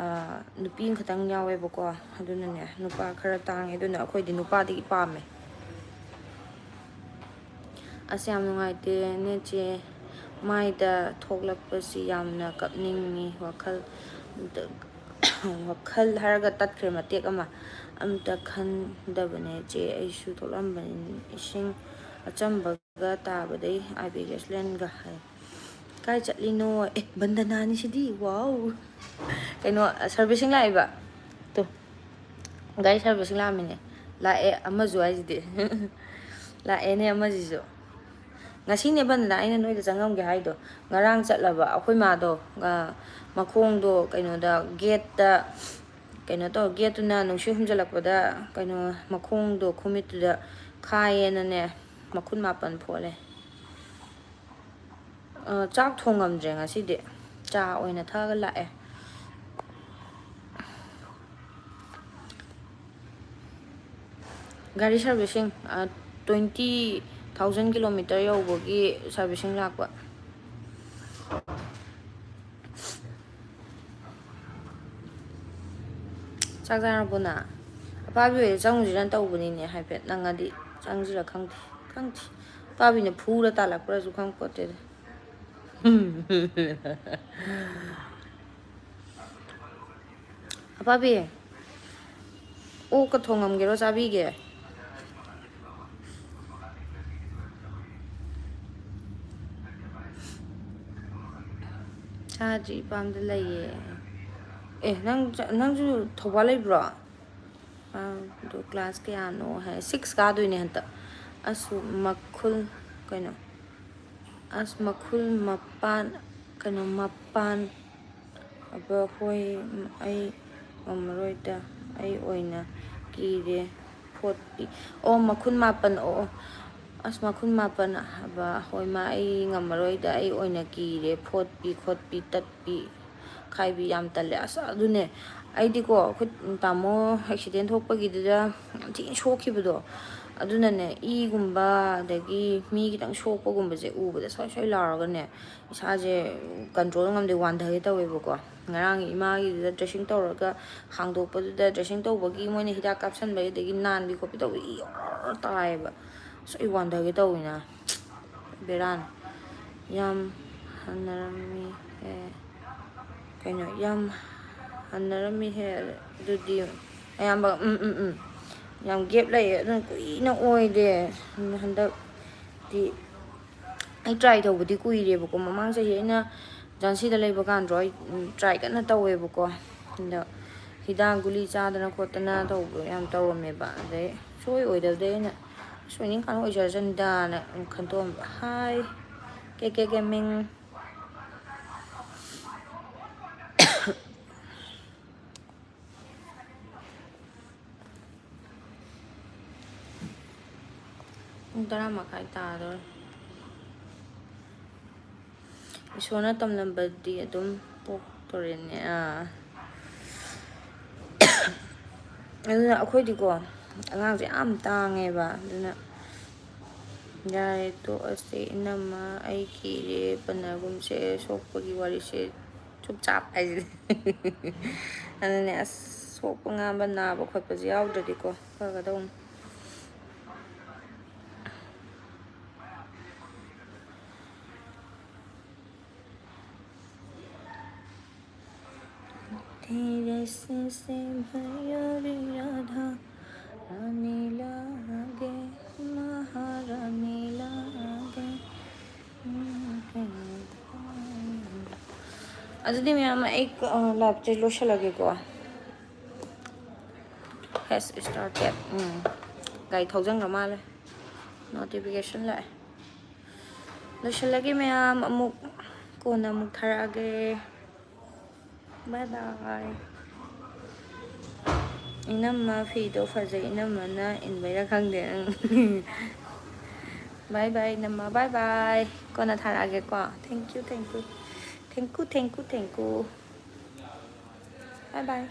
ꯅꯨꯄꯤ ꯑꯃꯈꯛꯇꯪ ꯌꯥꯎꯋꯦꯕꯀꯣ ꯑꯗꯨꯅꯅꯦ ꯅꯨꯄꯥ ꯈꯔ ꯇꯥꯡꯉꯦ ꯑꯗꯨꯅ ꯑꯩꯈꯣꯏꯗꯤ ꯅꯨꯄꯥꯗꯒꯤ ꯄꯥꯝꯃꯦ ꯑꯁ ꯌꯥꯝ ꯅꯨꯡꯉꯥꯏꯇꯦ ꯅꯦꯆꯦ ꯃꯥꯏꯗ ꯊꯣꯛꯂꯛꯄꯁꯤ ꯌꯥꯝꯅ ꯀꯞꯅꯤꯡꯉꯤ ꯋꯥꯈꯜ ꯍꯥꯏꯔꯒ ꯇꯠꯈ꯭ꯔꯦ ꯃꯇꯦꯛ ꯑꯃ ꯑꯝꯇ ꯈꯟꯗꯕꯅꯦ ꯆꯦ ꯑꯩꯁꯨ ꯊꯣꯛꯂꯝꯕꯅꯤ ꯏꯁꯤꯡ ꯑꯆꯝꯕꯒ ꯇꯥꯕꯗꯩ IB ꯒꯦꯁꯂꯦꯟꯒ ꯍꯥꯏ ꯀꯥꯏ ꯆꯠꯂꯤꯅꯣ ꯕꯟꯗꯅꯥꯅꯤ ꯁꯤꯗꯤ ꯋꯥꯎ ꯀꯩꯅꯣ ꯁꯔꯚꯤꯁꯤꯡ ꯂꯥꯛꯏꯕ ꯇꯣ ꯒꯥꯔꯤ ꯁꯔꯚꯤꯁꯤꯡ ꯂꯥꯛꯑꯝꯃꯤꯅꯦ ꯂꯥꯛꯑꯦ ꯑꯃꯁꯨ ꯍꯥꯏꯁꯤꯗꯤ ꯂꯥꯛꯑꯦꯅꯦ ꯑꯃꯁꯤꯁꯨ ꯉꯁꯤꯅꯦꯕꯅ ꯑꯩꯅ ꯅꯣꯏꯗ ꯆꯪꯉꯝꯒꯦ ꯍꯥꯏꯗꯣ ꯉꯔꯥꯡ ꯆꯠꯂꯕ ꯑꯩꯈꯣꯏ ꯃꯥꯗꯣ ꯃꯈꯣꯡꯗꯣ ꯀꯩꯅꯣꯗ ꯒꯦꯠꯇ ꯀꯩꯅꯣ ꯇꯧ ꯒꯦꯠꯇꯨꯅ ꯅꯨꯡꯁꯤꯠ ꯍꯨꯝꯖꯤꯜꯂꯛꯄꯗ ꯀꯩꯅꯣ ꯃꯈꯣꯡꯗꯣ ꯈꯨꯃꯤꯠꯇꯨꯗ ꯈꯥꯏꯌꯦꯅꯅꯦ ꯃꯈꯨꯟ 9 ꯐꯣꯠꯂꯦ ꯆꯥꯛ ꯊꯣꯡꯉꯝꯗ꯭ꯔꯦ ꯉꯁꯤꯗꯤ ꯆꯥ ꯑꯣꯏꯅ ꯊꯛꯑꯒ ꯂꯥꯛꯑꯦ ꯒꯥꯔꯤ ꯁꯥꯔꯚꯤꯁꯤꯡ 20,000 ꯀꯤꯂꯣꯃꯤꯇꯔ ꯌꯧꯕꯒꯤ ꯁꯥꯔꯚꯤꯁꯤꯡ ꯂꯥꯛꯄ ꯆꯥꯛ ꯆꯥꯔꯕꯣ ꯅ ꯑꯄꯥꯕꯤ ꯑꯣꯏꯗ ꯆꯪꯉꯨꯁꯤꯔꯅ ꯇꯧꯕꯅꯤꯅꯦ ꯍꯥꯏꯐꯦꯠ ꯅꯪꯉꯗꯤ ꯆꯪꯁꯤꯔ ꯈꯪꯗꯦ ꯑꯄꯥꯕꯤꯅ ꯐꯨꯔ ꯇꯥꯜꯂꯛꯄ꯭ꯔꯁꯨ ꯈꯪꯄꯣꯠꯇꯦꯗ ꯑꯄꯥꯕꯤ ꯑꯣꯛꯀ ꯊꯣꯡꯉꯝꯒꯦꯔꯣ ꯆꯥꯕꯤꯒꯦ ꯆꯥꯗ꯭ꯔꯤ ꯏꯄꯥꯝꯗ ꯂꯩꯌꯦ ꯅꯪꯁꯨ ꯊꯧꯕꯥꯜ ꯂꯩꯕ꯭ꯔꯣ ꯑꯗꯣ ꯀ꯭ꯂꯥꯁ ꯀꯌꯥꯅꯣ ꯍꯥꯏ 6 ꯀꯥꯗꯣꯏꯅꯦ ꯍꯟꯇꯛ ꯑꯁ ꯃꯈꯨꯜ ꯀꯩꯅꯣ ꯑꯁ ꯃꯈꯨꯜ ꯃꯄꯥꯟ ꯑꯕ ꯍꯣꯏ ꯑꯩ ꯉꯝꯃꯔꯣꯏꯗ ꯑꯩ ꯑꯣꯏꯅ ꯀꯤꯔꯦ ꯐꯣꯠꯄꯤ ꯃꯈꯨꯟ 9 ꯑꯁ ꯃꯈꯨꯟ 9 ꯍꯥꯏꯕ ꯍꯣꯏ ꯃꯥ ꯑꯩ ꯉꯝꯃꯔꯣꯏꯗ ꯑꯩ ꯑꯣꯏꯅ ꯀꯤꯔꯦ ꯐꯣꯠꯄꯤ ꯈꯣꯠꯄꯤ ꯇꯠꯄꯤ ꯈꯥꯏꯕꯤ ꯌꯥꯝ ꯇꯜꯂꯦ ꯑꯁ ꯑꯗꯨꯅꯦ ꯑꯩꯗꯤꯀꯣ ꯑꯩꯈꯣꯏ ꯇꯥꯃꯣ ꯑꯦꯛꯁꯤꯗꯦꯟ ꯊꯣꯛꯄꯒꯤꯗꯨꯗ ꯌꯥꯝ ꯊꯤꯅ ꯁꯣꯛꯈꯤꯕꯗꯣ ꯑꯗꯨꯅꯅꯦ ꯏꯒꯨꯝꯕ ꯑꯗꯒꯤ ꯃꯤ ꯈꯤꯇꯪ ꯁꯣꯛꯄꯒꯨꯝꯕꯁꯦ ꯎꯕꯗ ꯁꯣꯏ ꯂꯥꯎꯔꯒꯅꯦ ꯏꯁꯥꯁꯦ ꯀꯟꯇ꯭ꯔꯣꯜ ꯉꯝꯗꯦ ꯋꯥꯟꯊꯒꯦ ꯇꯧꯋꯦꯕꯀꯣ ꯉꯔꯥꯡ ꯏꯃꯥꯒꯤꯗꯨꯗ ꯗ꯭ꯔꯦꯁꯤꯡ ꯇꯧꯔꯒ ꯍꯥꯡꯗꯣꯛꯄꯗꯨꯗ ꯗ꯭ꯔꯦꯁꯤꯡ ꯇꯧꯕꯒꯤ ꯃꯣꯏꯅ ꯍꯤꯗꯥꯛ ꯀꯥꯞꯁꯟꯕꯒꯤ ꯑꯗꯒꯤ ꯅꯥꯟꯕꯤ ꯈꯣꯠꯄꯤ ꯇꯧꯕꯒꯤ ꯏ ꯑꯣꯔ ꯇꯥꯏꯌꯦꯕ ꯑꯁ ꯑꯩ ꯋꯥꯟꯊꯒꯦ ꯇꯧꯋꯤꯅ ꯕꯦꯔꯥꯅꯤ ꯌꯥꯝ ꯍꯟꯅꯔꯝꯃꯤꯍꯦ ꯀꯩꯅꯣ ꯌꯥꯝ ꯍꯟꯅꯔꯝꯃꯤꯍꯦ ꯑꯗꯨꯗꯤ ꯑꯌꯥꯝꯕ ꯌꯥꯝ ꯒꯦꯞ ꯂꯩꯌꯦ ꯑꯗꯨꯅ ꯀꯨꯏꯅ ꯑꯣꯏꯗꯦ ꯍꯟꯗꯛꯇꯤ ꯑꯩ ꯇ꯭ꯔꯥꯏ ꯇꯧꯕꯗꯤ ꯀꯨꯏꯔꯦꯕꯀꯣ ꯃꯃꯥꯡ ꯆꯍꯤ ꯑꯩꯅ ꯖꯥꯟꯁꯤꯗ ꯂꯩꯕ ꯀꯥꯟꯗꯣ ꯑꯩ ꯇ꯭ꯔꯥꯏ ꯀꯟꯅ ꯇꯧꯋꯦꯕꯀꯣ ꯑꯗ ꯍꯤꯗꯥꯛ ꯒꯨꯂꯤ ꯆꯥꯗꯅ ꯈꯣꯠꯇꯅ ꯇꯧꯕ ꯌꯥꯝ ꯇꯧꯔꯝꯃꯦꯕ ꯑꯗꯩ ꯁꯨꯡꯑꯣꯏ ꯑꯣꯏꯗꯕꯗꯩ ꯑꯩꯅ ꯑꯣꯏꯅꯤꯡꯀꯥꯟ ꯑꯣꯏꯖꯔꯁꯅꯤꯗꯥꯅ ꯈꯟꯇꯣꯛꯑꯝꯕ ꯍꯥꯏ ꯀꯦ ꯃꯤꯡ ꯄꯨꯡ 10:30 ꯇꯥꯗꯣꯔꯦ ꯏꯁꯣꯔꯅ ꯇꯝꯂꯝꯕꯗꯤ ꯑꯗꯨꯝ ꯄꯣꯛꯇꯣꯔꯦꯅꯦ ꯑꯗꯨꯅ ꯑꯩꯈꯣꯏꯗꯤꯀꯣ ꯑꯉꯥꯡꯁꯦ ꯌꯥꯝ ꯇꯥꯡꯉꯦꯕ ꯑꯗꯨꯅ ꯌꯥꯔꯦ ꯇꯣꯛꯑꯁꯦ ꯏꯅꯝꯃ ꯑꯩ ꯀꯤꯔꯦ ꯄꯟꯅꯒꯨꯝꯁꯦ ꯁꯣꯛꯄꯒꯤ ꯋꯥꯔꯤꯁꯦ ꯆꯨꯞꯆꯥꯞ ꯍꯥꯏꯁꯤꯗꯤ ꯑꯗꯨꯅꯦ ꯑꯁ ꯁꯣꯛꯄ ꯉꯥꯝꯕ ꯅꯥꯕ ꯈꯣꯠꯄꯁꯦ ꯌꯥꯎꯗ꯭ꯔꯗꯤꯀꯣ ꯐꯒꯗꯧꯅꯤ तेरे से भैया राधा रानी लागे महारानी लागे ꯑꯗꯨꯗꯤ ꯃꯌꯥꯝ ꯑꯩ ꯂꯥꯏꯞꯁꯦ ꯂꯣꯏꯁꯤꯜꯂꯒꯦꯀꯣ ꯍꯦꯁ ꯁ꯭ꯇꯥꯔꯇꯦꯠ ꯒꯥꯔꯤ ꯊꯧꯖꯟꯈ꯭ꯔ ꯃꯥꯜꯂꯦ ꯅꯣꯇꯤꯐꯤꯀꯦꯁꯟ ꯂꯥꯛꯑꯦ ꯂꯣꯏꯁꯤꯜꯂꯒꯦ ꯃꯌꯥꯝ ꯑꯃꯨꯛ ꯀꯣꯟꯅ ꯑꯃꯨꯛ ꯊꯥꯔꯛꯑꯒꯦ ꯕꯥꯏ ꯕꯥꯏ ꯏꯅꯝꯃ ꯐꯤꯗꯣ ꯐꯖꯩ ꯏꯅꯝꯃꯅ ꯏꯟꯕꯩꯔꯥ ꯈꯪꯗꯦ ꯕꯥꯏ ꯕꯥꯏ ꯏꯅꯝꯃ ꯕꯥꯏ ꯕꯥꯏ ꯀꯣꯟꯅ ꯊꯥꯔꯛꯑꯒꯦꯀꯣ ꯊꯦꯡꯀ꯭ꯌꯨ ꯕꯥꯏ ꯕꯥꯏ